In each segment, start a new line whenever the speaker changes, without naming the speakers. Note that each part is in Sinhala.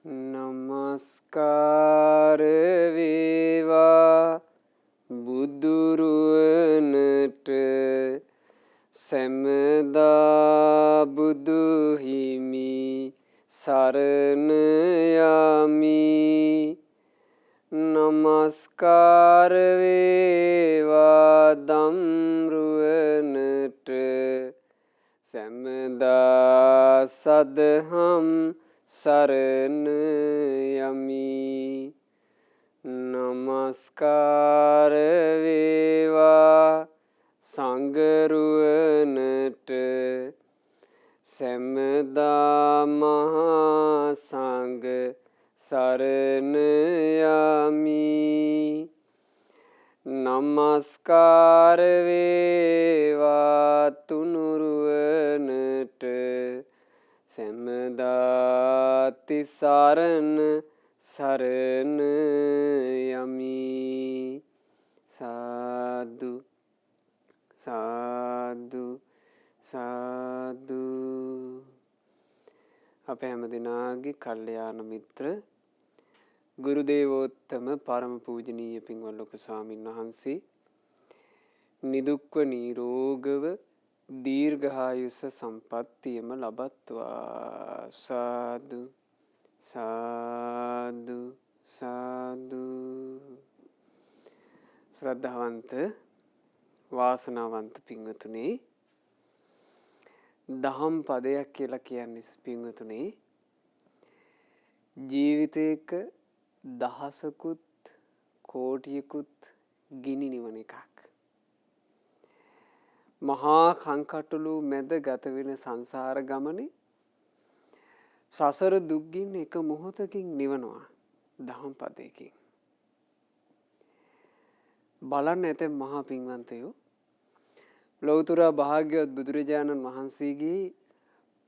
නමස්කාර වේවා බුදුරුවනට සැමදා බුදු හිමි සරණ යමි. නමස්කාර වේවා දම්රුවනට සැමදා සදහම් සරණ යමි. නමස්කාර වේවා සංඝරුවනට සැමදා මහා සංඝ සරණ යමි. නමස්කාර වේවා තුනුරුවනට සැමදා තිසරණ සරණ යමි. සාදු සාදු සාදු. අපේ හැම දිනාගේ කල්යාණ මිත්‍ර ගුරු දේවෝත්තම පරම පූජනීය පින්වත් ලොකු ස්වාමීන් වහන්සේ නිදුක්ව නිරෝගව දීර්ඝායුෂ සම්පන්නියම ලබත්වා. සාදු සාදු සාදු. ශ්‍රද්ධාවන්ත වාසනාවන්ත පින්වතුනි, දහම් පදයක් කියලා කියන්නේ පින්වතුනි ජීවිතයක දහසකුත් කෝටියකුත් ගිනි නිවන එකක්. මහා කංකටොළු මැද ගත වෙන සංසාර ගමනේ සසර දුක්ගින් එක මොහොතකින් නිවනවා දහම් පදයකින්. බලන්න ඇතැම් මහා පින්වන්තයෝ ලෞතර භාග්‍යවත් බුදුරජාණන් වහන්සේගේ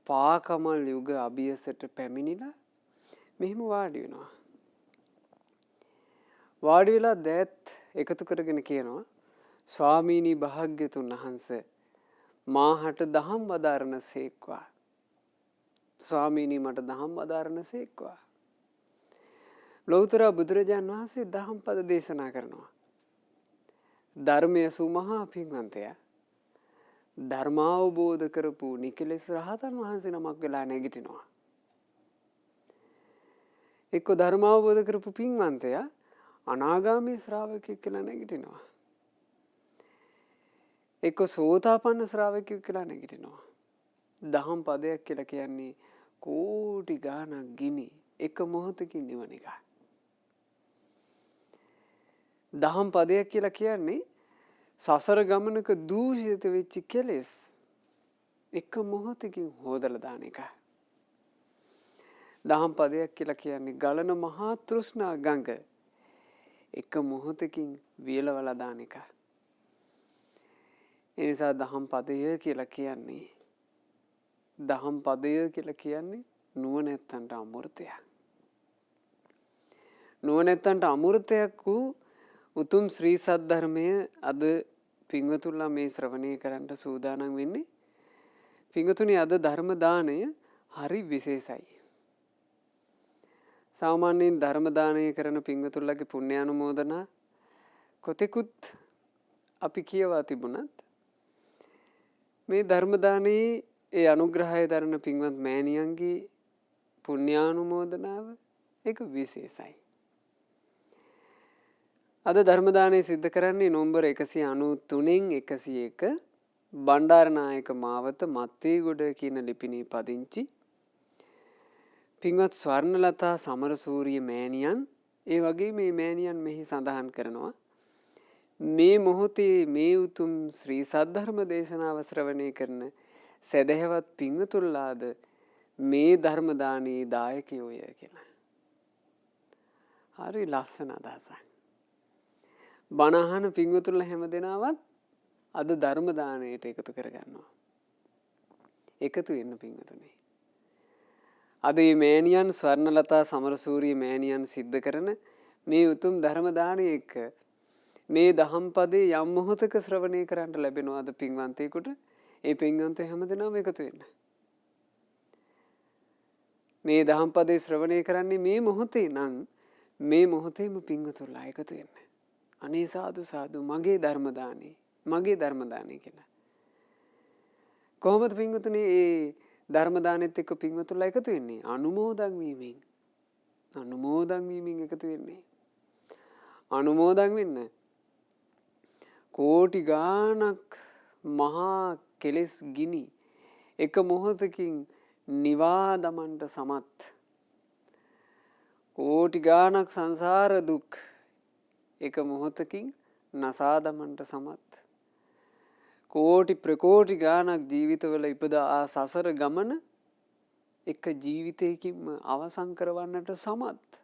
පාකමල් යුග අභියසට පැමිණිලා මෙහෙම වාඩි වෙනවා. වාඩි වෙලා දෑත් එකතු කරගෙන කියනවා, ස්වාමීනි භාග්‍යතුන් වහන්සේ මාහට දහම් වදාරණ සේක්වා. ස්වාමීනි මට දහම් වදාරණ සේක්වා. ලෞතර බුදුරජාණන් වහන්සේ දහම් පද දේශනා කරනවා. ධර්මය සුමහා පින්වන්තයා ධර්මාවබෝධ කරපු නිකලෙස් රහතන් වහන්සේ නමක් වෙලා නැගිටිනවා. එක්ක ධර්මාවබෝධ කරපු පින්වන්තයා අනාගාමී ශ්‍රාවකයෙක් කියලා නැගිටිනවා. එක්ක සෝතාපන්න ශ්‍රාවකයෙක් කියලා නැගිටිනවා. දහම් පදයක් කියලා කියන්නේ කෝටි ගාණක් ගිනි එක මොහොතකින් නිවන එක. දහම් පදයක් කියලා කියන්නේ සසර ගමනක දූෂිත වෙච්ච කෙලෙස් එක මොහොතකින් හොදලා දාන එක. දහම් පදයක් කියලා කියන්නේ ගලන මහා තෘෂ්ණා ගඟ එක මොහොතකින් වියලවලා දාන එක. ඒ නිසා දහම් පදය කියලා කියන්නේ නුවණැත්තන්ට අමෘතයක්. නුවණැත්තන්ට අමෘතයක් වූ උතුම් ශ්‍රී සද්ධර්මය අද පින්වතුන්ලා මේ ශ්‍රවණය කරන්න සූදානම් වෙන්නේ. පින්වතුනි, අද ධර්ම දාණය හරි විශේෂයි. සාමාන්‍යයෙන් ධර්ම දානය කරන පින්වතුන්ලාගේ පුණ්‍යානුමෝදනා කොතෙකුත් අපි කියවා තිබුණත් මේ ධර්ම දානයේ ඒ අනුග්‍රහය දරන පින්වත් මෑණියන්ගේ පුණ්‍යානුමෝදනාව ඒක විශේෂයි. අද ධර්ම දානය සිද්ධ කරන්නේ නොම්බර 193න් 101 බණ්ඩාරනායක මාවත මත්තේගොඩ කියන ලිපිනේ පදිංචි පින්වත් ස්වර්ණලතා සමරසූරිය මෑණියන්. ඒ වගේ මේ මෑණියන් මෙහි සඳහන් කරනවා, මේ මොහොතේ මේ උතුම් ශ්‍රී සද්ධර්ම දේශනාව ශ්‍රවණය කරන සදහැවත් පින්වතුන්ලාද මේ ධර්ම දානයේ දායකයෝය කියලා. හරි ලස්සන අදහසක්. බණ අහන පින්වතුන්ලා හැම දෙනාවත් අද ධර්ම දානයට එකතු කරගන්නවා. එකතු වෙන්න පින්වතුනි. අද මේ මෑණියන් ස්වර්ණලතා සමරසූරිය මෑණියන් සිද්ධ කරන මේ උතුම් ධර්ම දානය එක්ක මේ දහම් පදේ යම් මොහොතක ශ්‍රවණය කරන්න ලැබෙනවාද පින්වන්තයෙකුට? ඒ පින්වන්තය හැමදෙනාම එකතු වෙන්න. මේ දහම් පදේ ශ්‍රවණය කරන්නේ මේ මොහොතේ නම් මේ මොහොතේම පින්වතුන්ලා එකතු වෙන්න. අනේ සාදු සාදු මගේ ධර්ම දානේ මගේ ධර්ම දානේ කියලා. කොහොමද පින්වතුනි මේ ධර්ම දානෙත් එක්ක පින්වතුන්ලා එකතු වෙන්නේ? අනුමෝදන් වීමෙන්. අනුමෝදන් වීමෙන් එකතු වෙන්නේ. අනුමෝදන් වෙන්න. කෝටි ගාණක් මහා කෙලෙස් ගිනි එක මොහොතකින් නිවා දමන්නට සමත්. කෝටි ගාණක් සංසාර දුක් එක මොහොතකින් නසා දමන්නට සමත්. කෝටි ප්‍රකෝටි ගාණක් ජීවිතවල ඉපදා සසර ගමන එක ජීවිතයකින්ම අවසන් කරවන්නට සමත්.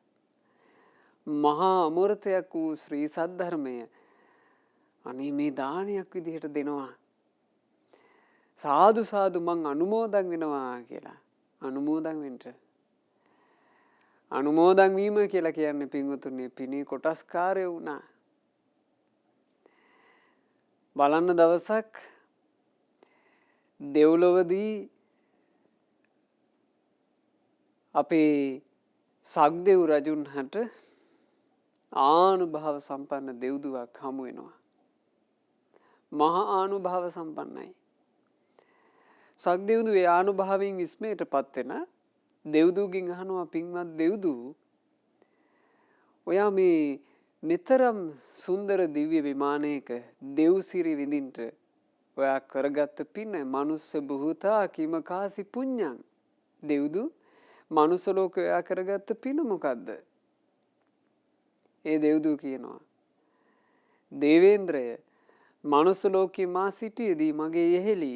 මහා අමෘතයක් වූ ශ්‍රී සද්ධර්මය අනේ මේ දානයක් විදිහට දෙනවා. සාදු සාදු මං අනුමෝදන් වෙනවා කියලා. අනුමෝදන් වෙන්න. අනුමෝදන් වීම කියලා කියන්නේ පින්වතුනි පිනේ කොටස්කාරය වුණා. බලන්න දවසක් දෙව්ලොවදී අපේ සක්දෙව් රජුන්හට ආනුභාව සම්පන්න දෙව්දුවක් හමු වෙනවා. මහා ආනුභාව සම්පන්නයි. සක්දෙව්දු ඒ ආනුභාවයෙන් විස්මයට පත් වෙන දෙව්දුගෙන් අහනවා පින්වත් දෙව්දු ඔයා මේ මෙතරම් සුන්දර දිව්‍ය විමානයක දෙව්සිරි විඳින්ට ඔයා කරගත්ත පින මනුස්ස බුහතා කිමකාසි පුඤ්ඤං. දෙව්දු මනුස්ස ලෝකේ ඔයා කරගත්ත පින මොකද්ද? ඒ දෙව්දු කියනවා දේවේන්ද්‍රය මනුස්ස ලෝකේ මා සිටියේදී මගේ යෙහෙලි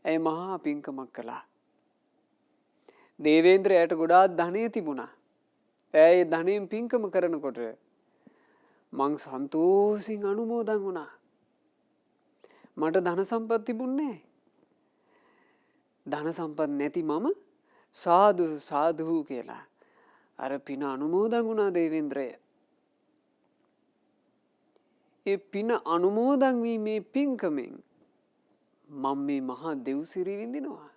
ඇය මහා පින්කමක් කළා. දේවේන්ද්‍රයාට ගොඩාක් ධනෙ තිබුණා. ඇය ධනෙන් පින්කම කරනකොට මං සන්තෝෂෙන් අනුමෝදන් වුණා. මට ධන සම්පත් තිබුණේ ධන සම්පත් නැති මම සාදු සාදු කියලා අර පින අනුමෝදන් වුණා දේවේන්ද්‍රය. ඒ පින අනුමෝදන් වීමේ පින්කමෙන් මම මේ මහා දෙව්සිරි විඳිනවා.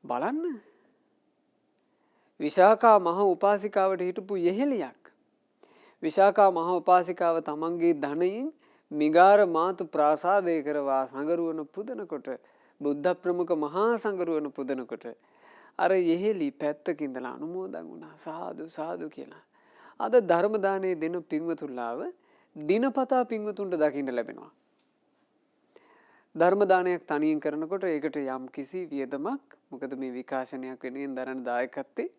බලන්න විශාකා මහ උපාසිකාවට හිටපු යෙහෙලියක්. විශාකා මහ උපාසිකාව තමන්ගේ ධනයෙන් මිගාර මාතු ප්‍රාසාදය කරවා සංගරුවන පුදනකොට බුද්ධ ප්‍රමුඛ මහා සංගරුවන පුදනකොට අර යෙහෙලි පැත්තක ඉඳලා අනුමෝදන් වුණා සාදු සාදු කියලා. අද ධර්ම දානයේ දෙන පින්වතුන්ලාව දිනපතා පින්වතුන්ට දකින්න ලැබෙනවා. ධර්ම දානයක් තනියෙන් කරනකොට ඒකට යම් කිසි වියදමක් මොකද මේ විකාශනයක් වෙනුවෙන් දරන දායකත්වයේ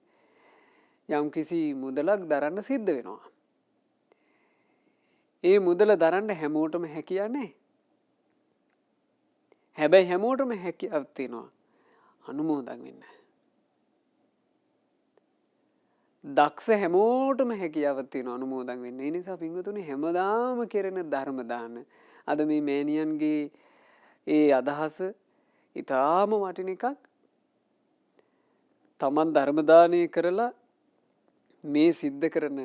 යම් කිසි මුදලක් දරන්න සිද්ධ වෙනවා. ඒ මුදල දරන්න හැමෝටම හැකියාව නැහැ. හැබැයි හැමෝටම හැකියාවක් තියෙනවා අනුමෝදන් වෙන්න. දක්ෂ හැමෝටම හැකියාවක් තියෙනවා අනුමෝදන් වෙන්න. ඒ නිසා පින්වතුනි හැමදාම කෙරෙන ධර්ම දාන අද මේ මෑණියන්ගේ ඒ අදහස ඊටාම වටින එකක්. තමන් ධර්ම දානය කරලා මේ සිද්ධ කරන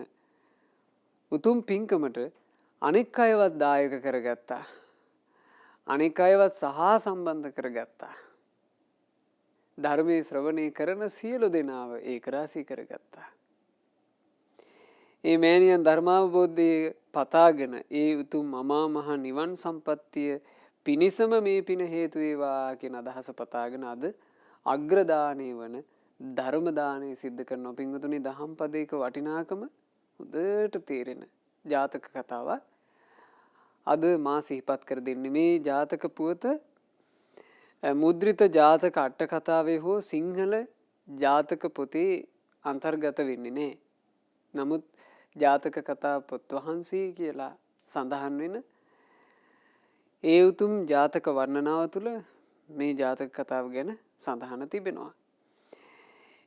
උතුම් පින්කමට අනෙක් අයවත් දායක කරගත්තා. අනෙක් අයවත් සහ සම්බන්ධ කරගත්තා. ධර්මයේ ශ්‍රවණය කරන සියලු දෙනාව ඒකරාශී කරගත්තා. ඒ මෑණියන් ධර්මාවබෝධය පතාගෙන ඒ උතුම් අමා මහ නිවන් සම්පත්තිය පිණිසම මේ පින හේතු වේවා කියන අදහස පතාගෙන අද අග්‍රදානීය වන ධර්ම දානය සිද්ධ කරනවා. පින්වතුනි දහම් පදයක වටිනාකම හොඳට තේරෙන ජාතක කතාවක් අද මා සිහිපත් කර දෙන්නේ. මේ ජාතක පුවත මුද්‍රිත ජාතක අට කතාවේ හෝ සිංහල ජාතක පොතේ අන්තර්ගත වෙන්නේ නැහැ. නමුත් ජාතක කතා පොත් වහන්සේ කියලා සඳහන් වෙන ඒ උතුම් ජාතක වර්ණනාව තුළ මේ ජාතක කතාව ගැන සඳහන තිබෙනවා.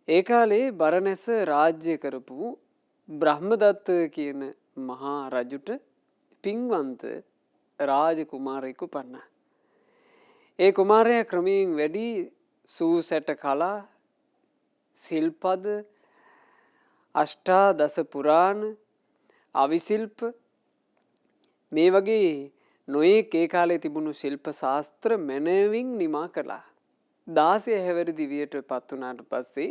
ඒ කාලේ බරණැස රාජ්‍ය කරපු බ්‍රහ්මදත්ත කියන මහා රජුට පින්වන්ත රාජ කුමාරයෙකු උපන්නා. ඒ කුමාරයා ක්‍රමයෙන් වැඩි සූසැට කලා සිල්පද අෂ්ටාදස පුරාණ අවිසිල්ප මේ වගේ නොයෙක් ඒ කාලේ තිබුණු ශිල්ප ශාස්ත්‍ර මැනවින් නිමා කළා. 16 හැවිරි දිවියට පත් වුණාට පස්සේ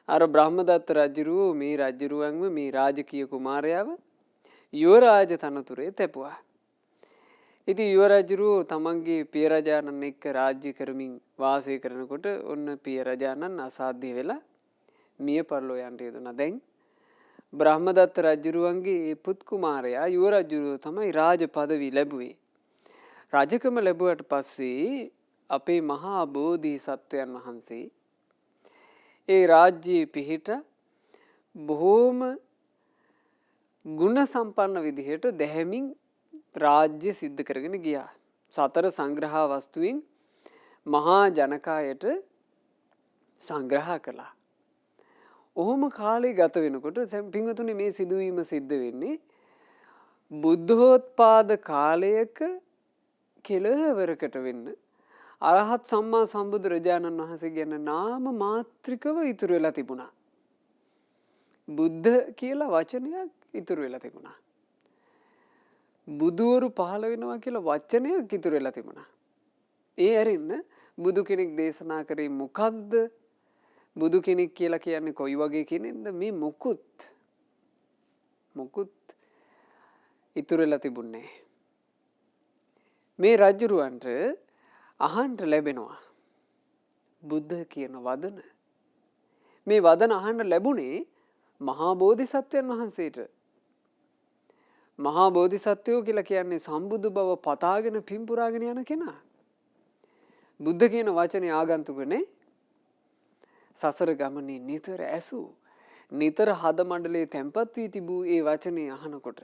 අර බ්‍රහ්මදත්ත රජුරෝ මේ රජුරුවන්ව මේ රාජකීය කුමාරයාව යුවරාජ තනතුරේ තැබුවා. ඉතින් යුවරජුරෝ තමන්ගේ පිය රජාණන් එක්ක රාජ්‍ය කරමින් වාසය කරනකොට ඔන්න පිය රජාණන් අසාධ්‍ය වෙලා මිය පරලෝ යන්න යෙදුණා. දැන් බ්‍රහ්මදත්ත රජුරුවන්ගේ පුත් කුමාරයා යුවරජුරෝ තමයි රාජ පදවි ලැබුවේ. රජකම ලැබුවට පස්සේ අපේ මහා බෝධිසත්වයන් වහන්සේ ඒ රාජ්‍යයේ පිහිට බොහෝම ගුණ සම්පන්න විදිහට දැහැමින් රාජ්‍ය සිද්ධ කරගෙන ගියා. සතර සංග්‍රහ වස්තුවෙන් මහා ජනකායට සංග්‍රහ කළා. ඔහොම කාලේ ගත වෙනකොට පින්වතුනි මේ සිදුවීම සිද්ධ වෙන්නේ බුද්ධෝත්පාද කාලයක කෙළවරකට වෙන්න අරහත් සම්මා සම්බුදුරජාණන් වහන්සේ ගැන නාම මාත්‍රිකව ඉතුරු වෙලා තිබුණා. බුද්ධ කියලා වචනයක් ඉතුරු වෙලා තිබුණා. බුදුවරු පහළ වෙනවා කියලා වචනයක් ඉතුරු වෙලා තිබුණා. ඒ ඇරෙන්න බුදු කෙනෙක් දේශනා කරේ මොකක්ද? බුදු කෙනෙක් කියලා කියන්නේ කොයි වගේ කෙනෙක්ද? මේ මොකුත් ඉතුරු වෙලා තිබුණේ නැහැ. මේ රජුරවන්ට අහන්න ලැබෙනවා බුද්ධ කියන වදන. මේ වදන අහන්න ලැබුණේ මහා බෝධිසත්වයන් වහන්සේට. මහා බෝධිසත්වයෝ කියලා කියන්නේ සම්බුදු බව පතාගෙන පින්පුරාගෙන යන කෙනා. බුද්ධ කියන වචනේ ආගන්තුකනේ. සසර ගමනේ නිතර ඇසූ නිතර හද මණ්ඩලයේ තැන්පත් වී තිබූ ඒ වචනේ අහනකොට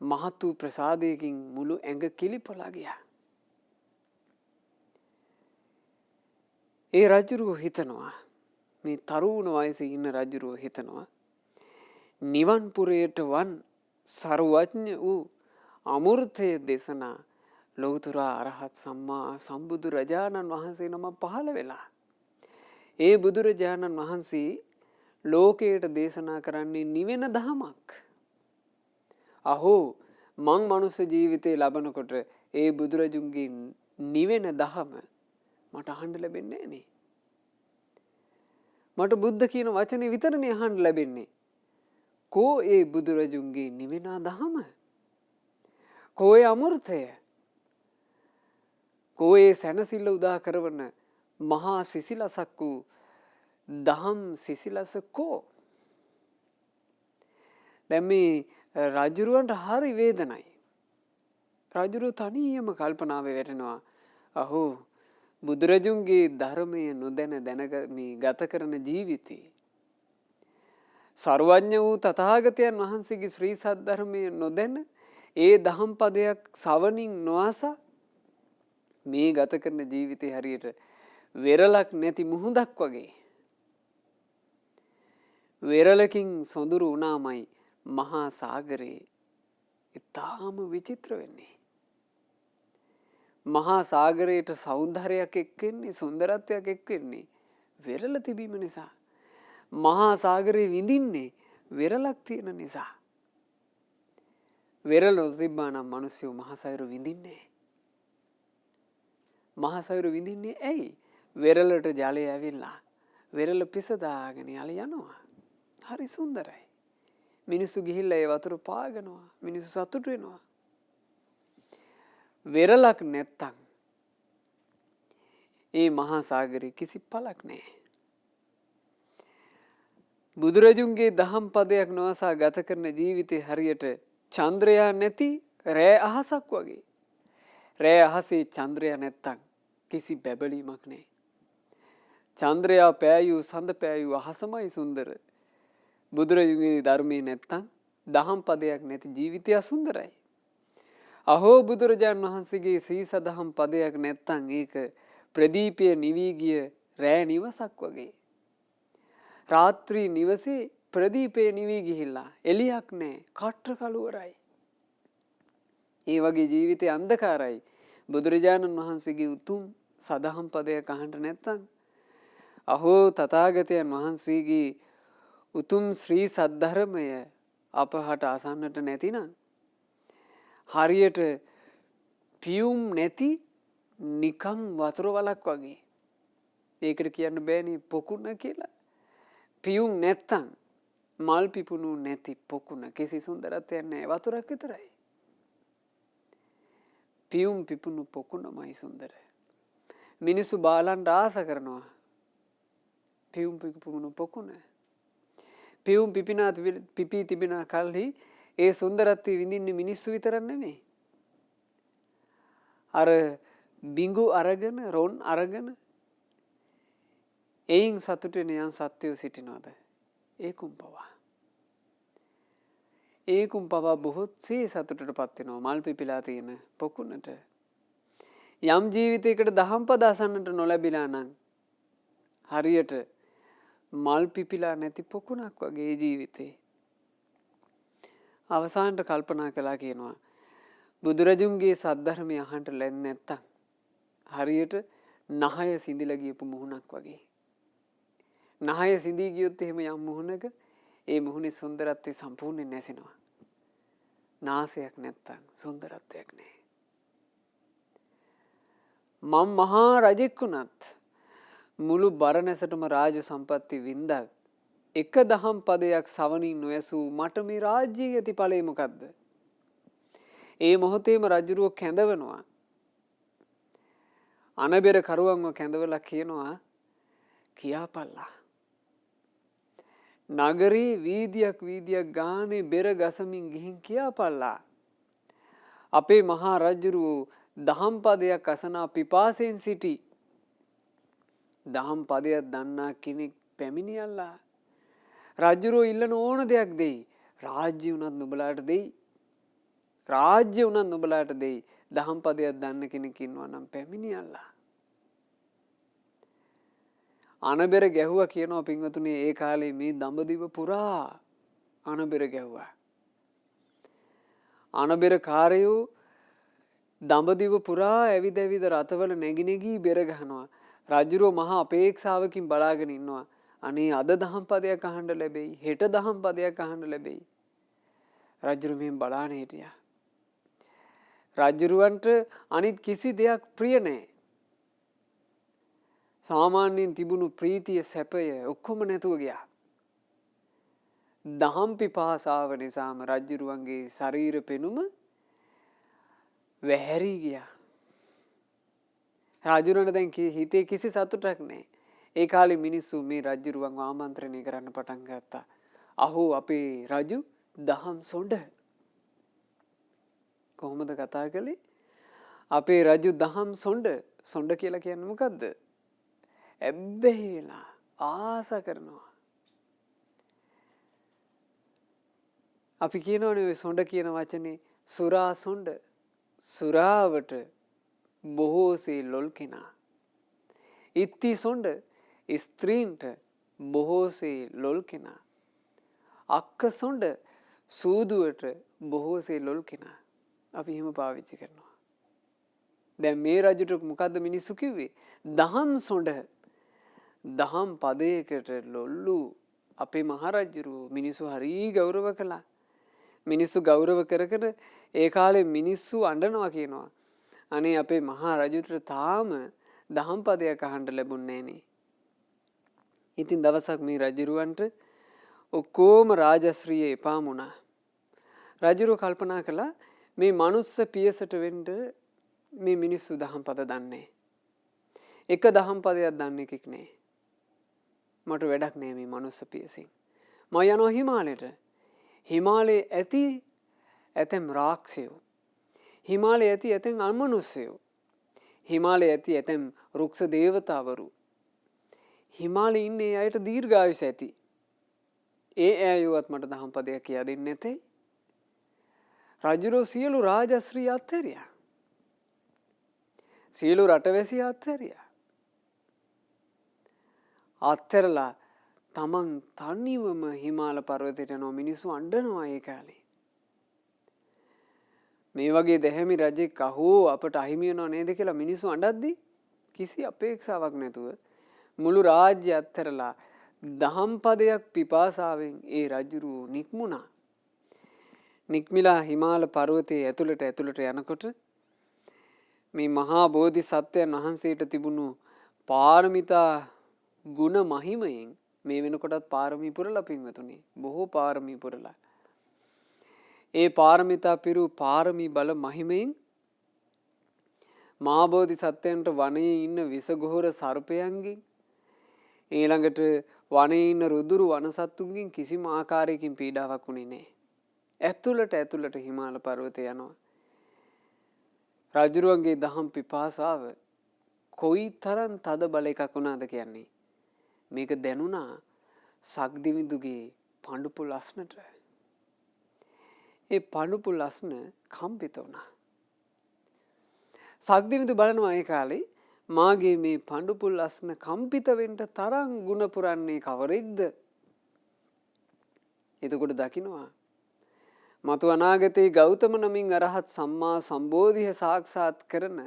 මහත් වූ ප්‍රසාදයකින් මුළු ඇඟ කිලිපලා ගියා. ඒ රජුරෝ හිතනවා මේ තරුණ වයසේ ඉන්න රජුරෝ හිතනවා නිවන් පුරයට වන් සර්වඥ වූ අමෘතය දේශනා ලෞතර අරහත් සම්මා සම්බුදු රජාණන් වහන්සේ නම පහළ වෙලා. ඒ බුදුරජාණන් වහන්සේ ලෝකයට දේශනා කරන්නේ නිවෙන දහමක්. අහෝ මං මනුස්ස ජීවිතේ ලබනකොට ඒ බුදුරජුන්ගේ නිවෙන දහම මට අහන්න ලැබෙන්නේ නැහැ නේ. මට බුද්ධ කියන වචනේ විතරනේ අහන්න ලැබෙන්නේ. කෝ ඒ බුදුරජුන්ගේ නිවෙන දහම? කෝ ඒ අමෘතය? කෝ ඒ සැනසෙල්ල උදා කරවන මහා සිසිලසක් වූ දහම් සිසිලස කෝ? දැන් මේ රජුරවන්ට හරි වේදනයි. රජුරු තනියම කල්පනාවේ වැටෙනවා. අහෝ බුදුරජුන්ගේ ධර්මය නොදැන මේ ගත කරන ජීවිතේ සර්වඥ වූ තථාගතයන් වහන්සේගේ ශ්‍රී සද්ධර්මය නොදැන ඒ දහම් පදයක් සවනින් නොඅසා මේ ගත කරන ජීවිතේ හරියට වෙරළක් නැති මුහුදක් වගේ. වෙරළකින් සොඳුරු වුණාමයි මහා සාගරේ ඉතාම විචිත්‍ර වෙන්නේ. මහා සාගරයට සෞන්දර්යයක් එක්කෙන්නේ සුන්දරත්වයක් එක්කෙන්නේ වෙරළ තිබීම නිසා. මහා සාගරේ විඳින්නේ වෙරළක් තියෙන නිසා. වෙරළ නොතිබ්බා නම් මිනිස්සු මහා සයුර විඳින්නේ නැහැ. මහා සයුර විඳින්නේ ඇයි? වෙරළට ජලය ඇවිල්ලා වෙරළ පිස දාගෙන යනවා. හරි සුන්දරයි. මිනිස්සු ගිහිල්ලා ඒ වතුර පාගනවා. මිනිස්සු සතුටු වෙනවා. වෙරළක් නැත්තම් ඒ මහා සාගරේ කිසි පළක් නැහැ. බුදුරජුන්ගේ දහම් පදයක් නොඅසා ගත කරන ජීවිතේ හරියට චන්ද්‍රයා නැති රෑ අහසක් වගේ. රෑ අහසේ චන්ද්‍රයා නැත්තම් කිසි බැබලීමක් නැහැ. චන්ද්‍රයා පෑයූ සඳ පෑයූ අහසමයි සුන්දර. බුදුරජුන්ගේ ධර්මයේ නැත්තම් දහම් පදයක් නැති ජීවිතය සුන්දරයි. අහෝ බුදුරජාණන් වහන්සේගේ සී සදහම් පදයක් නැත්තම් ඒක ප්‍රදීපය නිවී ගිය රෑ නිවසක් වගේ. රාත්‍රී නිවසේ ප්‍රදීපය නිවී ගිහිල්ලා එළියක් නැහැ, කට්ට කළුවරයි. ඒ වගේ ජීවිතේ අන්ධකාරයි. බුදුරජාණන් වහන්සේගේ උතුම් සදහම් පදයක් අහන්න නැත්තම් අහෝ තථාගතයන් වහන්සේගේ උතුම් ශ්‍රී සද්ධර්මය අපහට අසන්නට නැතිනම් හරියට පියුම් නැති නිකම් වතුර වලක් වගේ. ඒකට කියන්න බෑනේ පොකුණ කියලා. පියුම් නැත්තම් මල් පිපුණු නැති පොකුණ කිසි සුන්දරත්වයක් නැහැ, වතුරක් විතරයි. පියුම් පිපුණු පොකුණමයි සුන්දර. මිනිස්සු බාලන්ට ආස කරනවා පියුම් පිපුණු පොකුණ. පියුම් පිපී තිබෙන කල්හි ඒ සුන්දරත්වය විඳින්නේ මිනිස්සු විතරක් නෙමෙයි. අර බිඟු අරගෙන රොන් අරගෙන එයින් සතුට වෙන යම් සත්වයෝ සිටිනවද? ඒකුම් පවා. ඒකුම් පවා බොහෝසේ සතුටටපත් වෙනවා මල් පිපිලා තියෙන පොකුණට. යම් ජීවිතයකට දහම් පද අසන්නට නොලැබිලා නම් හරියට මල් පිපිලා නැති පොකුණක් වගේ ජීවිතේ. අවසානට කල්පනා කළා කියනවා බුදුරජුන්ගේ සද්ධර්මය අහන්න ලැබෙන්නේ නැත්තම් හරියට නහය සිඳිලා ගියපු මුහුණක් වගේ. නහය සිඳී ගියොත් එහෙම යම් මුහුණක ඒ මුහුණේ සුන්දරත්වය සම්පූර්ණයෙන් නැසෙනවා. නාසයක් නැත්තම් සුන්දරත්වයක් නැහැ. මම මහා රජෙක් වුණත් මුළු බරණැසටම රාජ සම්පatti වින්දත් එක දහම් පදයක් සවනින් නොඇසූ මට මේ රාජ්‍යයේ ඇති ඵලය මොකද්ද? ඒ මොහොතේම රජුරුව කැඳවනවා. අනබෙර කරුවන්ව කැඳවලා කියනවා කියාපල්ලා. නගරේ වීදියක් ගානේ බෙර ගසමින් ගිහින් කියාපල්ලා. අපේ මහා රජුරුව දහම් පදයක් අසනා පිපාසයෙන් සිටි. දහම් පදයක් දන්නා කෙනෙක් පැමිණියල්ලා. රජුරුව ඉල්ලන ඕන දෙයක් දෙයි. රාජ්‍ය උනත් නුඹලාට දෙයි. රාජ්‍ය උනත් නුඹලාට දෙයි. දහම් පදයක් දන්න කෙනෙක් ඉන්නවා නම් පැමිණියල්ලා. අනබෙර ගැහුවා කියනවා පින්වතුනි ඒ කාලේ මේ දඹදිව පුරා අනබෙර ගැහුවා. අනබෙර කාරයෝ දඹදිව පුරා ඇවිද රතවල නැගි බෙර ගහනවා. රජුරෝ මහා අපේක්ෂාවකින් බලාගෙන ඉන්නවා. අනේ අද දහම් පදයක් අහන්න ලැබෙයි, හෙට දහම් පදයක් අහන්න ලැබෙයි. රජුරු මෙහෙම බලාන හිටියා. රජුරවන්ට අනිත් කිසි දෙයක් ප්‍රිය නැහැ. සාමාන්‍යයෙන් තිබුණු ප්‍රීතිය සැපය ඔක්කොම නැතුව ගියා. දහම් පිපාසාව නිසාම රජුරුවන්ගේ ශරීර පෙනුම වැහැරී ගියා. රජුරවන්ට දැන් හිතේ කිසි සතුටක් නැහැ. ඒ කාලේ මිනිස්සු මේ රජුරුවන්ව ආමන්ත්‍රණය කරන්න පටන් ගත්තා. අහෝ අපේ රජු දහම් සොඬ. කොහොමද කතා කළේ? අපේ රජු දහම් සොඬ. සොඬ කියලා කියන්නේ මොකද්ද? ඇබ්බැහි වෙලා ආස කරනවා. අපි කියනවනේ ඔය සොඬ කියන වචනේ සුරා සොඬ. සුරාවට බොහෝසේ ලොල් කෙනා. ඉත්ති සොඬ ස්ත්‍රීන්ට බොහෝසේ ලොල් කෙනා. අක්ක සොඬ සූදුවට බොහෝසේ ලොල් කෙනා. අපි එහෙම පාවිච්චි කරනවා. දැන් මේ රජුට මොකද්ද මිනිස්සු කිව්වේ? දහම් සොඬ. දහම් පදයකට ලොල්ලු අපේ මහරජුරු මිනිස්සු හරි ගෞරව කළා. මිනිස්සු ගෞරව කර ඒ කාලේ මිනිස්සු අඬනවා කියනවා. අනේ අපේ මහා රජුට තාම දහම් පදයක් අහන්න ලැබුණේ නැහනේ. ඉතින් දවසක් මේ රජුරවන්ට ඔක්කොම රාජශ්‍රීය එපා වුණා. රජුරු කල්පනා කළා මේ මනුස්ස පියසට වෙන්න මේ මිනිස්සු දහම් පද දන්නේ. එක දහම් පදයක් දන්නේ කික් නෑ. මට වැඩක් නෑ මේ මනුස්ස පියසින්. මම යනවා හිමාලයට. හිමාලයේ ඇති ඇතැම් රාක්ෂයෝ. හිමාලයේ ඇති ඇතැම් අමනුෂ්‍යයෝ. හිමාලයේ ඇති ඇතැම් රුක්ෂ දේවතාවරු. හිමාලයේ ඉන්නේ අයට දීර්ඝායුෂ ඇති. ඒ අයවත් මට දහම් පදයක් කියා දෙන්නේ නැතේ. රජුරෝ සියලු රාජශ්‍රී අත්හැරියා. සියලු රටවැසිය අත්හැරියා. අත්හැරලා තමන් තනිවම හිමාල පර්වතයට යනවා. මිනිස්සු අඬනවා ඒ කාලේ. මේ වගේ දැහැමි රජෙක් අහෝ අපට අහිමි වෙනව නේද කියලා මිනිස්සු අඬද්දි කිසි අපේක්ෂාවක් නැතුව මුළු රාජ්‍ය අත්හැරලා දහම් පදයක් පිපාසාවෙන් ඒ රජුරු නික්මුණා. නික්මිලා හිමාල පර්වතයේ ඇතුළට යනකොට මේ මහා බෝධිසත්වයන් වහන්සේට තිබුණු පාරමිතා ගුණ මහිමයෙන් මේ වෙනකොටත් පාරමී පුරලා පින්වතුනි. බොහෝ පාරමී පුරලා. ඒ පාරමිතා පිරු පාරමී බල මහිමයෙන් මහා බෝධිසත්වයන්ට වනයේ ඉන්න විසගොහොර සර්පයන්ගෙන් ඊළඟට වනයේ ඉන්න රුදුරු වනසත්තුන්ගෙන් කිසිම ආකාරයකින් පීඩාවක් වුණේ නැහැ. ඇතුළට හිමාල පර්වතය යනවා. රජුරුවන්ගේ දහම් පිපාසාව කොයි තරම් තද බල එකක් වුණාද කියන්නේ. මේක දැනුණා සක්දිවිඳුගේ පඬුපු ලස්නට. ඒ පඬුපු ලස්න කම්පිත වුණා. සක්දිවිඳු බලනවා ඒ කාලේ මාගේ මේ පඬුපු ලස්න කම්පිත වෙන්න තරම් ගුණ පුරන්නේ කවරෙක්ද? එතකොට දකින්නවා මතු අනාගතේ ගෞතම නමින් අරහත් සම්මා සම්බෝධිය සාක්ෂාත් කරන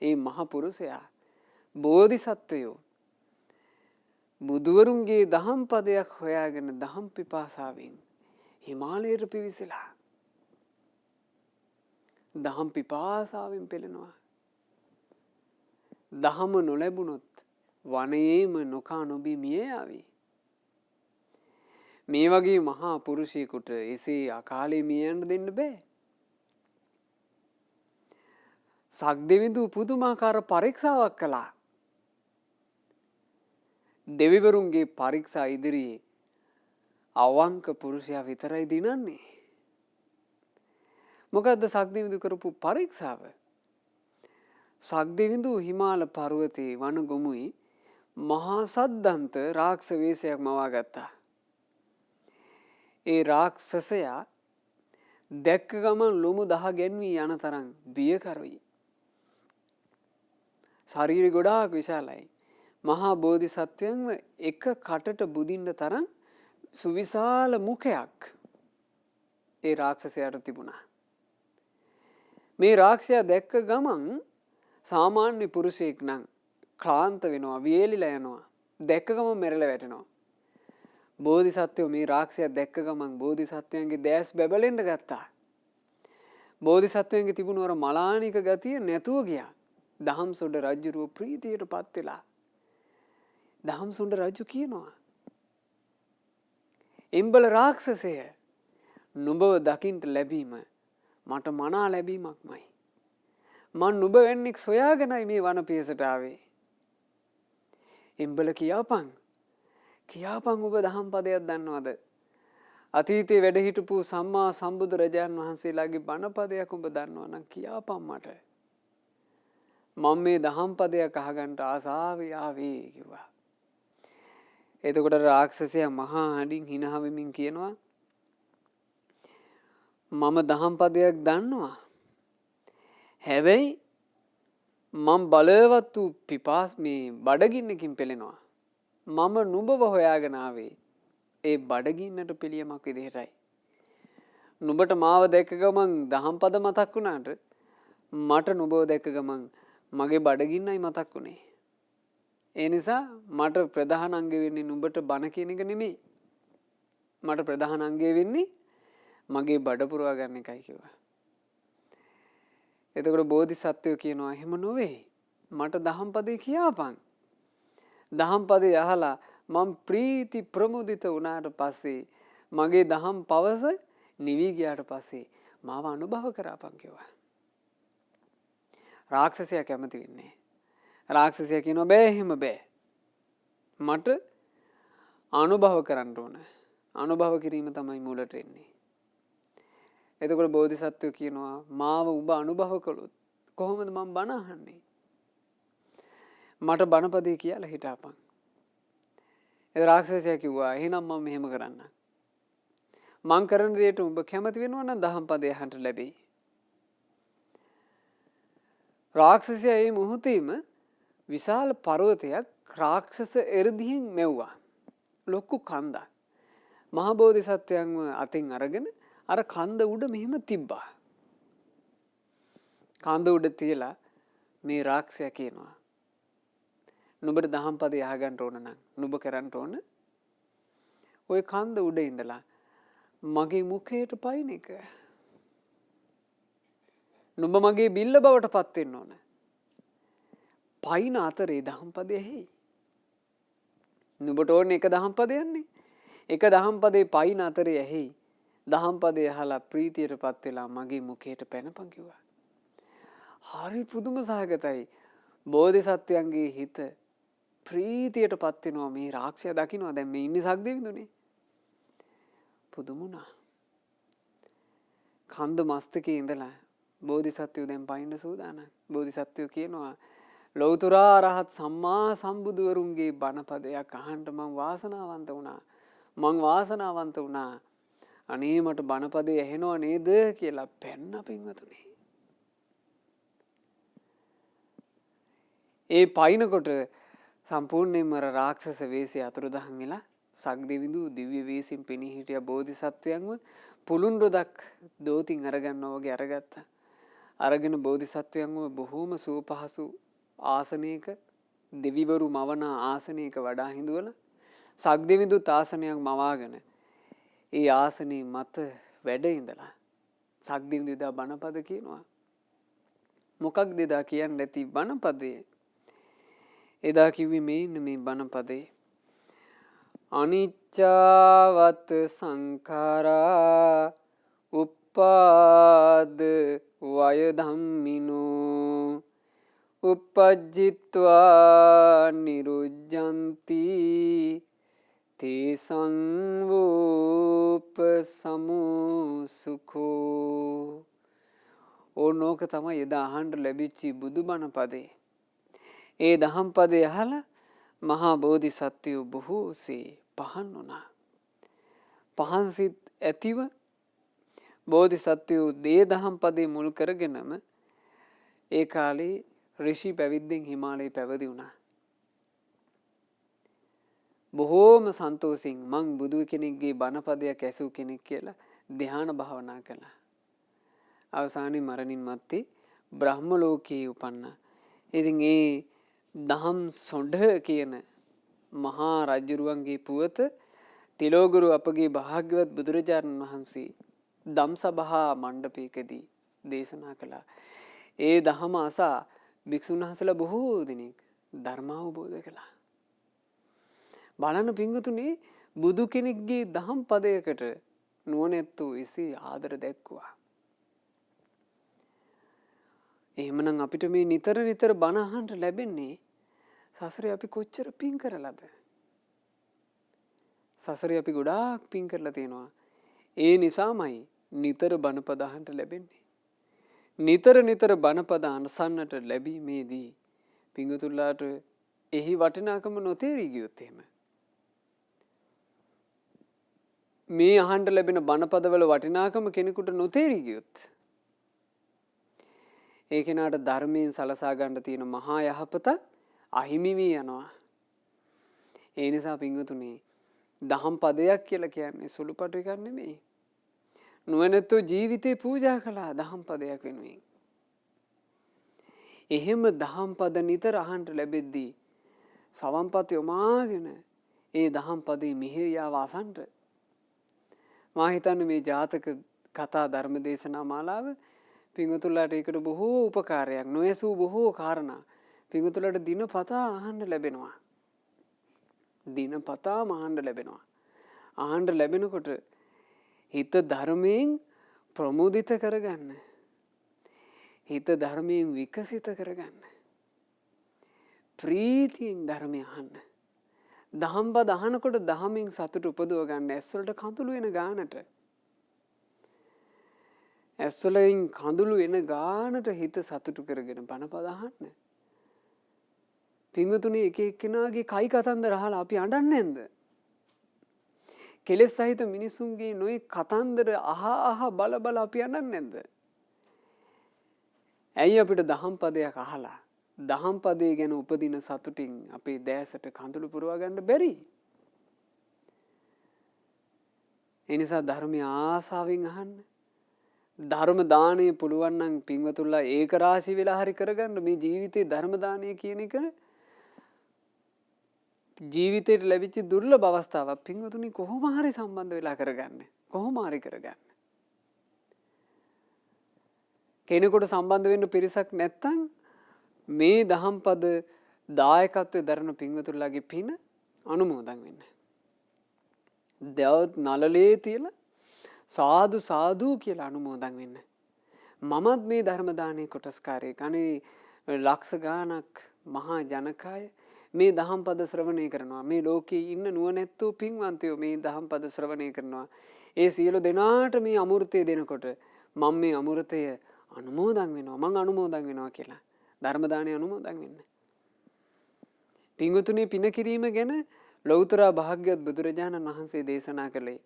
ඒ මහ පුරුෂයා බෝධිසත්වයෝ බුදුවරුන්ගේ දහම් පදයක් හොයාගෙන දහම් පිපාසාවෙන් හිමාලයට පිවිසලා දහම් පිපාසාවෙන් පෙළෙනවා. දහම නොලැබුණොත් වනයේම නොකා නොබී මිය යාවි. මේ වගේ මහා පුරුෂයෙකුට එසේ අකාලේ මිය යන්න දෙන්න බෑ. සක්දෙවිඳු පුදුමාකාර පරීක්ෂාවක් කළා. දෙවිවරුන්ගේ පරීක්ෂා ඉදිරියේ අවංක පුරුෂයා විතරයි දිනන්නේ. මොකද්ද සක්දෙවිඳු කරපු පරීක්ෂාව? සක්දෙවිඳු හිමාල පර්වතයේ වනගොමුයි මහා සද්දන්ත රාක්ෂස වේශයක් මවා ගත්තා. ඒ රාක්ෂසයා දැක්ක ගමන් ලොමු දහ ගැන්වී යන තරම් බියකරුයි. ශරීරය ගොඩාක් විශාලයි. මහා බෝධිසත්වයන්ව එක කටට බුදින්න තරම් සුවිශාල මුඛයක් ඒ රාක්ෂසයාට තිබුණා. මේ රාක්ෂයා දැක්ක ගමන් සාමාන්‍ය පුරුෂයෙක් නම් ක්ලාන්ත වෙනවා, වියලිලා යනවා. දැක්ක ගමන් මැරෙලා වැටෙනවා. බෝධිසත්වෝ මේ රාක්ෂයා දැක්ක ගමන් බෝධිසත්වයන්ගේ දැස් බැබලෙන්න ගත්තා. බෝධිසත්වයන්ගේ තිබුණු අර මලානික ගතිය නැතුව ගියා. දහම්සොඬ රජුරුව ප්‍රීතියටපත් වෙලා. දහම්සොඬ රජු කියනවා එම්බල රාක්ෂසය නුඹව දකින්ට ලැබීම මට මනා ලැබීමක්මයි. මං නුඹ වෙන්නෙක් සොයාගෙනයි මේ වනපියසට ආවේ. එම්බල කියාපන් ඔබ දහම් පදයක් දන්නවද? අතීතයේ වැඩ හිටපු සම්මා සම්බුදුරජාණන් වහන්සේලාගේ බණ පදයක් ඔබ දන්නවා නම් කියාපන් මට. මම මේ දහම් පදයක් අහගන්න ආසාවෙ ආවේ කිව්වා. එතකොට රාක්ෂසයා මහා හඬින් හිනහ වෙමින් කියනවා මම දහම් පදයක් දන්නවා. හැබැයි මම බලවත් වූ පිපාස මේ බඩගින්නකින් පෙළෙනවා. මම නුඹව හොයාගෙන ආවේ ඒ බඩගින්නට පිළියමක් විදිහටයි. නුඹට මාව දැක්ක ගමන් දහම් පද මතක් වුණාට මට නුඹව දැක්ක ගමන් මගේ බඩගින්නයි මතක් වුණේ. ඒ නිසා මට ප්‍රධාන අංගය වෙන්නේ නුඹට බණ කියන එක නෙමෙයි. මට ප්‍රධාන අංගය වෙන්නේ මගේ බඩ පුරවා ගන්න එකයි කිව්වා. එතකොට බෝධිසත්වයෝ කියනවා එහෙම නොවේ. මට දහම් පදේ කියාපන්. දහම් පදේ අහලා මම ප්‍රීති ප්‍රමුදිත වුණාට පස්සේ මගේ දහම් පවස නිවි ගියාට පස්සේ මාව අනුභව කරාපන් කිව්වා. රාක්ෂසයා කැමති වෙන්නේ. රාක්ෂසයා කියනවා බෑ එහෙම බෑ. මට අනුභව කරන්න ඕන. අනුභව කිරීම තමයි මුලට එන්නේ. එතකොට බෝධිසත්වයෝ කියනවා මාව ඔබ අනුභව කළොත් කොහොමද මම බණ අහන්නේ? මට බණපදේ කියලා හිටාපන්. ඒ රාක්ෂසයා කිව්වා එහෙනම් මම මෙහෙම කරන්නම්. මං කරන දෙයට ඔබ කැමති වෙනවා නම් දහම් පදේ අහන්න ලැබෙයි. රාක්ෂසයා මේ මොහොතේම විශාල පර්වතයක් රාක්ෂස එරදියෙන් මෙව්වා. ලොකු කන්දක්. මහ බෝධිසත්වයන්ව අතින් අරගෙන අර කන්ද උඩ මෙහෙම තිබ්බා. කන්ද උඩ තියලා මේ රාක්ෂයා කියනවා නුඹට දහම් පදේ අහගන්න ඕන නම් නුඹ කරන්න ඕන ওই කන්ද උඩ ඉඳලා මගේ මුඛයට පයින් එක. නුඹ මගේ බිල්ල බවට පත් වෙන්න ඕන. පයින් අතරේ දහම් පදය ඇහි. නුඹට ඕනේ එක දහම් පදයන්නේ. එක දහම් පදේ පයින් අතරේ ඇහි. දහම් පදේ අහලා ප්‍රීතියටපත් වෙලා මගේ මුඛයට පැනපන් කිව්වා. හරි පුදුම සහගතයි. බෝධිසත්වයන්ගේ හිත ප්‍රීතියටපත් වෙනවා මේ රාක්ෂයා දකින්නවා දැන් මේ ඉන්නේ සක්දෙවිඳුනේ. පුදුම වුණා. කන්ද මස්තකේ ඉඳලා බෝධිසත්වයෝ දැන් පයින්න සූදානම්. බෝධිසත්වයෝ කියනවා ලෞතර රහත් සම්මා සම්බුදුවරුන්ගේ බණපදයක් අහන්න මං වාසනාවන්ත වුණා. මං වාසනාවන්ත වුණා. අනේ මට බණපදේ ඇහෙනව නේද කියලා පැන්න පින්වතුනි. ඒ පයින්කොට සම්පූර්ණයෙන්ම රාක්ෂස වේශය අතුරුදහන් වෙලා සක්දෙවිඳු දිව්‍ය වේශයෙන් පෙනී හිටිය බෝධිසත්වයන්ව පුළුන් රොදක් දෝතින් අරගන්නවා වගේ අරගත්තා. අරගෙන බෝධිසත්වයන්ව බොහෝම සුවපහසු ආසනයක දෙවිවරු මවන ආසනයක වඩා හිඳුවලා සක්දෙවිඳුත් ආසනයක් මවාගෙන ඒ ආසනයේ මත වැඩ ඉඳලා සක්දෙවිඳු එදා බණපද කියනවා. මොකක්ද එදා කියන්න ඇති බණපදේ? එදා කිව්වේ මේන්න මේ බණපදේ. අනිච්චවත සංඛාරා උප්පාද වය ධම්මිනෝ uppajjitva niruජ්ජන්ති තේසං වූප සමුසුඛෝ. ඕනෝක තමයි එදා අහන්න ලැබිච්ච බුදුබණ පදේ. ඒ දහම් පදේ අහලා මහා බෝධිසත්වයෝ බොහෝසේ පහන් වුණා. පහන් සිත් ඇතිව බෝධිසත්වයෝ දේ දහම් පදේ මුල් කරගෙනම ඒ කාලේ ඍෂි පැවිද්දෙන් හිමාලයේ පැවිදි වුණා. බොහෝම සන්තෝෂින් මං බුදු කෙනෙක්ගේ බණපදයක් ඇසූ කෙනෙක් කියලා ධ්‍යාන භාවනා කළා. අවසානයේ මරණින් මත්තේ බ්‍රහ්ම ලෝකයේ උපන්නා. ඉතින් ඒ දහම් සොඬ කියන මහා රජුරුවන්ගේ පුවත තිලෝගුරු අපගේ භාග්‍යවත් බුදුරජාණන් වහන්සේ ධම්සභා මණ්ඩපයකදී දේශනා කළා. ඒ දහම අසා භික්ෂුන් වහන්සේලා බොහෝ දෙනෙක් ධර්ම අවබෝධ කළා. බලන්න පින්වතුනි බුදු කෙනෙක්ගේ දහම් පදයකට නුවණැත්තෝ එසේ ආදර දැක්වුවා. එහෙමනම් අපිට මේ නිතර නිතර බණ අහන්න ලැබෙන්නේ සසරේ අපි කොච්චර පින් කරලාද? සසරේ අපි ගොඩාක් පින් කරලා තියෙනවා. ඒ නිසාමයි නිතර බණපද අහන්න ලැබෙන්නේ. නිතර නිතර බණපද අසන්නට ලැබීමේදී පින්වතුන්ලාට එහි වටිනාකම නොතේරී ගියොත් එහෙම මේ අහන්න ලැබෙන බණපදවල වටිනාකම කෙනෙකුට නොතේරී ගියොත් ඒ කෙනාට ධර්මයෙන් සලසා ගන්න තියෙන මහා යහපත අහිමි වී යනවා. ඒ නිසා පින්වතුනි දහම් පදයක් කියලා කියන්නේ සුළුපටු එකක් නෙමෙයි. නුවණැත්තෝ ජීවිතේ පූජා කළා දහම් පදයක් වෙනුවෙන්. එහෙම දහම් පද නිතර අහන්න ලැබෙද්දී සවන්පත් යොමාගෙන ඒ දහම් පදේ මිහිරියාව අසන්න මා හිතන්නේ මේ ජාතක කතා ධර්ම දේශනා මාලාව පින්වතුන්ලාට ඒකට බොහෝ උපකාරයක් නොයසූ බොහෝ කාරණා පින්වතුන්ලාට දිනපතා අහන්න ලැබෙනවා. දිනපතාම අහන්න ලැබෙනවා. අහන්න ලැබෙනකොට හිත ධර්මයෙන් ප්‍රමුදිත කරගන්න. හිත ධර්මයෙන් විකසිත කරගන්න. ප්‍රීතියෙන් ධර්මය අහන්න. දහම් පද අහනකොට දහමින් සතුට උපදව ගන්න. ඇස්වලට කඳුළු එන ගානට. ඇස්වලින් කඳුළු එන ගානට හිත සතුටු කරගෙන බණපද අහන්න. පින්වතුනි එක එක්කෙනාගේ කයි කතන්දර අහලා අපි අඬන්නේ නැන්ද? කෙලෙස් සහිත මිනිසුන්ගේ නොයේ කතන්දර අහ බල බල අපි අඬන්නේ නැන්ද? ඇයි අපිට දහම් පදයක් අහලා දහම් පදේ ගැන උපදින සතුටින් අපේ දැසට කඳුළු පුරවා ගන්න බැරි? ඒ නිසා ධර්මය ආසාවෙන් අහන්න. ධර්ම දානය පුළුවන් නම් පින්වතුන්ලා ඒක රාශි වෙලා හරි කරගන්න. මේ ජීවිතේ ධර්ම දානය කියන එක ජීවිතේට ලැබිච්ච දුර්ලභ අවස්ථාවක්. පින්වතුනි කොහොම හරි සම්බන්ධ වෙලා කරගන්න. කොහොම හරි කරගන්න. කෙනෙකුට සම්බන්ධ වෙන්න පිරිසක් නැත්තම් මේ දහම් පද දායකත්වයේ දරන පින්වතුන්ලාගේ පින අනුමෝදන් වෙන්න. දවත් නලලේ තියලා සාදු සාදු කියලා අනුමෝදන් වෙන්න. මමත් මේ ධර්ම දානයේ කොටස්කාරයෙක්. අනේ ලක්ෂ ගාණක් මහා ජනකාය මේ දහම් පද ශ්‍රවණය කරනවා. මේ ලෝකේ ඉන්න නුවණැත්තෝ පින්වන්තයෝ මේ දහම් පද ශ්‍රවණය කරනවා. ඒ සියලු දෙනාට මේ අමෘතය දෙනකොට මම මේ අමෘතය අනුමෝදන් වෙනවා. මං අනුමෝදන් වෙනවා කියලා. ධර්ම දානය අනුමෝදන් වෙන්න. පින්වතුනි පින කිරීම ගැන ලෞතර භාග්‍යවත් බුදුරජාණන් වහන්සේ දේශනා කළේ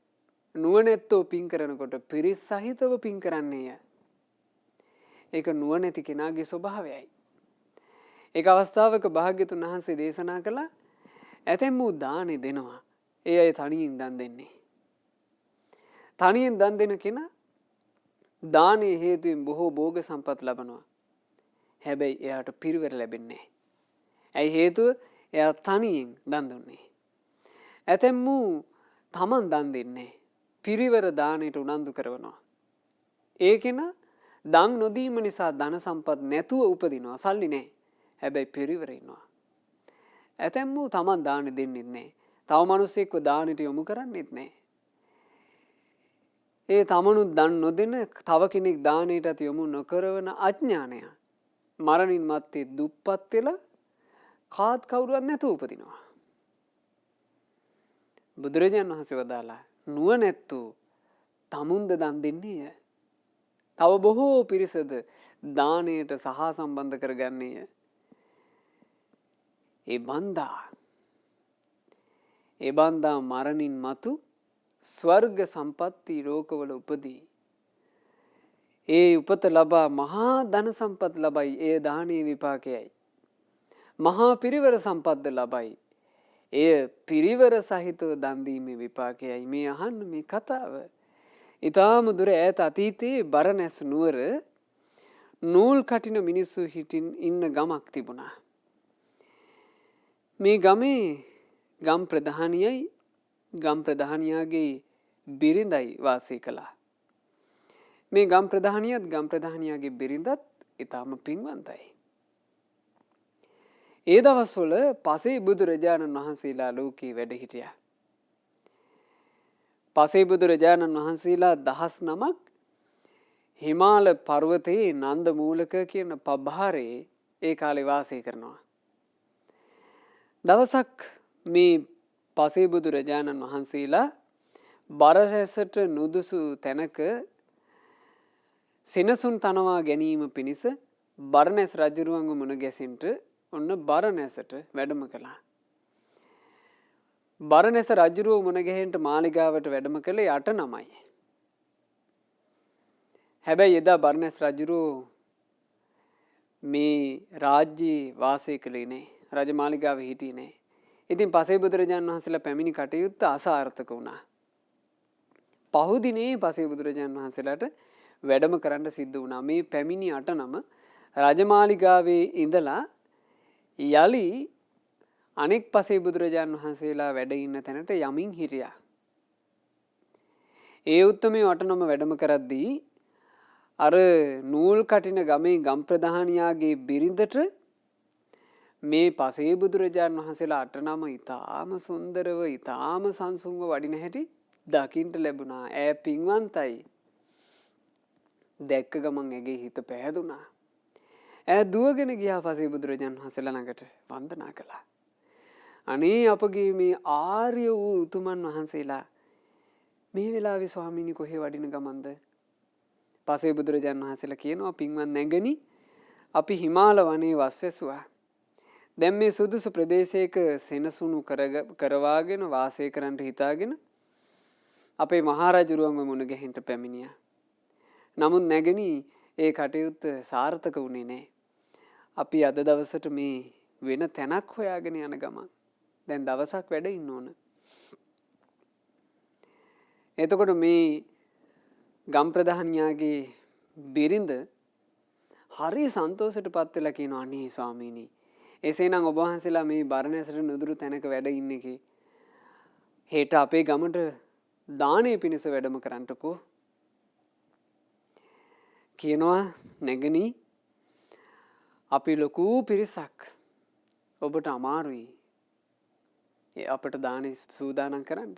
නුවණැත්තෝ පින් කරනකොට පිරිස් සහිතව පින් කරන්නේය. ඒක නුවණැති කෙනාගේ ස්වභාවයයි. ඒක අවස්ථාවක භාග්‍යතුන් වහන්සේ දේශනා කළා ඇතැම් වූ දානෙ දෙනවා. ඒ අය තනියෙන් දන් දෙන්නේ. තනියෙන් දන් දෙන කෙනා දානයේ හේතුවෙන් බොහෝ භෝග සම්පත් ලබනවා. හැබැයි එයාට පිරිවර ලැබෙන්නේ නැහැ. ඇයි හේතුව? එයා තනියෙන් දන් දුන්නේ. ඇතැම් වූ තමන් දන් දෙන්නේ පිරිවර දාණයට උනන්දු කරනවා. ඒ කෙනා දන් නොදීම නිසා ධන සම්පත් නැතුව උපදිනවා. සල්ලි නැහැ. හැබැයි පිරිවර ඉන්නවා. ඇතැම් වූ තමන් දානෙ දෙන්නෙත් නැහැ. තව මිනිස්සෙක්ව දානෙට යොමු කරන්නෙත් නැහැ. ඒ තමනුත් දන් නොදෙන තව කෙනෙක් දානෙටත් යොමු නොකරවන අඥානය මරණින් මත්තේ දුප්පත් වෙලා කාත් කවුරුවත් නැතුව උපදිනවා. බුදුරජාණන් වහන්සේ වදාලා නුවණැත්තු තමුන්ද දන් දෙන්නේය. තව බොහෝ පිරිසද දාණයට සහ සම්බන්ධ කරගන්නේය. ඒ බන්දා මරණින් මතු ස්වර්ග සම්පත්ති ලෝකවල උපදී. ඒ උපත ලබා මහා ධන සම්පත් ලබයි. ඒ දානීය විපාකයයි. මහා පිරිවර සම්පත්ද ලබයි. එය පිරිවර සහිතව දන් දීමේ විපාකයයි. මේ අහන්න මේ කතාව. ඊටාම දුර ඈත අතීතයේ බරණැස් නුවර නූල් කටින මිනිස්සු හිටින් ඉන්න ගමක් තිබුණා. මේ ගමේ ගම් ප්‍රධානියයි ගම් ප්‍රධානියාගේ බිරිඳයි වාසය කළා. මේ ගම් ප්‍රධානියත් ගම් ප්‍රධානියාගේ බිරිඳත් ඊටාම පින්වන්තයි. ඒ දවස්වල පසේ බුදුරජාණන් වහන්සේලා ලෝකේ වැඩ හිටියා. පසේ බුදුරජාණන් වහන්සේලා 19ක් හිමාල පර්වතයේ නන්ද මූලක කියන පබ්බහරේ ඒ කාලේ වාසය කරනවා. දවසක් මේ පසේ බුදුරජාණන් වහන්සේලා බරරැසට නුදුසු තැනක සෙනසුන් තනවා ගැනීම පිණිස බරණැස් රජුරුවන්ව මුණ ගැසෙන්නට ඔන්න බරණැසට වැඩම කළා. බරණැස රජුරුව මුණ ගැහෙන්න මාලිගාවට වැඩම කළේ 8-9යි. හැබැයි එදා බරණැස් රජුරුව මේ රාජ්‍යයේ වාසය කළේ නැහැ. රජමාලිගාවේ හිටියේ නැහැ. ඉතින් පසේ බුදුරජාණන් වහන්සේලා පැමිණි කටයුත්ත අසාර්ථක වුණා. පහුදිනේ පසේ බුදුරජාණන් වහන්සේලාට වැඩම කරන්න සිද්ධ වුණා. මේ පැමිණි 8-9 රජමාලිගාවේ ඉඳලා යලි අනෙක් පසේ බුදුරජාණන් වහන්සේලා වැඩ ඉන්න තැනට යමින් හිටියා. ඒ උත්තමේ 8-9 වැඩම කරද්දී අර නූල් කටින ගමේ ගම් ප්‍රධානියාගේ බිරිඳට මේ පසේ බුදුරජාණන් වහන්සේලා 8-9 ඊටාම සුන්දරව ඊටාම සංසුන්ව වඩින හැටි දකින්න ලැබුණා. ඈ පින්වන්තයි. දැක්ක ගමන් ඇගේ හිත පැහැදුනා. ඈ දුවගෙන ගියා පසේ බුදුරජාණන් වහන්සේලා ළඟට වන්දනා කළා. අනේ අපගේ මේ ආර්ය වූ උතුමන් වහන්සේලා මේ වෙලාවේ ස්වාමීනි කොහේ වඩින ගමන්ද? පසේ බුදුරජාණන් වහන්සේලා කියනවා පින්වත් නැගණි අපි හිමාල වනයේ වස්වැසුවා. දැන් මේ සුදුසු ප්‍රදේශයක සෙනසුණු කරවාගෙන වාසය කරන්න හිතාගෙන අපේ මහරජුරුවන්ව මුණ ගැහෙන්න පැමිණියා. නමුත් නැගණි ඒ කටයුත්ත සාර්ථක වුණේ නැහැ. අපි අද දවසට මේ වෙන තැනක් හොයාගෙන යන ගමන් දැන් දවසක් වැඩ ඉන්න ඕන. එතකොට මේ ගම් ප්‍රධානියාගේ බිරිඳ හරි සන්තෝෂයටපත් වෙලා කියනවා අනේ ස්වාමීනි එසේනම් ඔබ වහන්සේලා මේ බරණැසට නුදුරු තැනක වැඩ ඉන්නකේ හෙට අපේ ගමට දානේ පිණිස වැඩම කරන්නකෝ කියනවා නැගණී අපි ලොකු පිරිසක් ඔබට අමාරුයි අපට දාන සූදානම් කරන්න.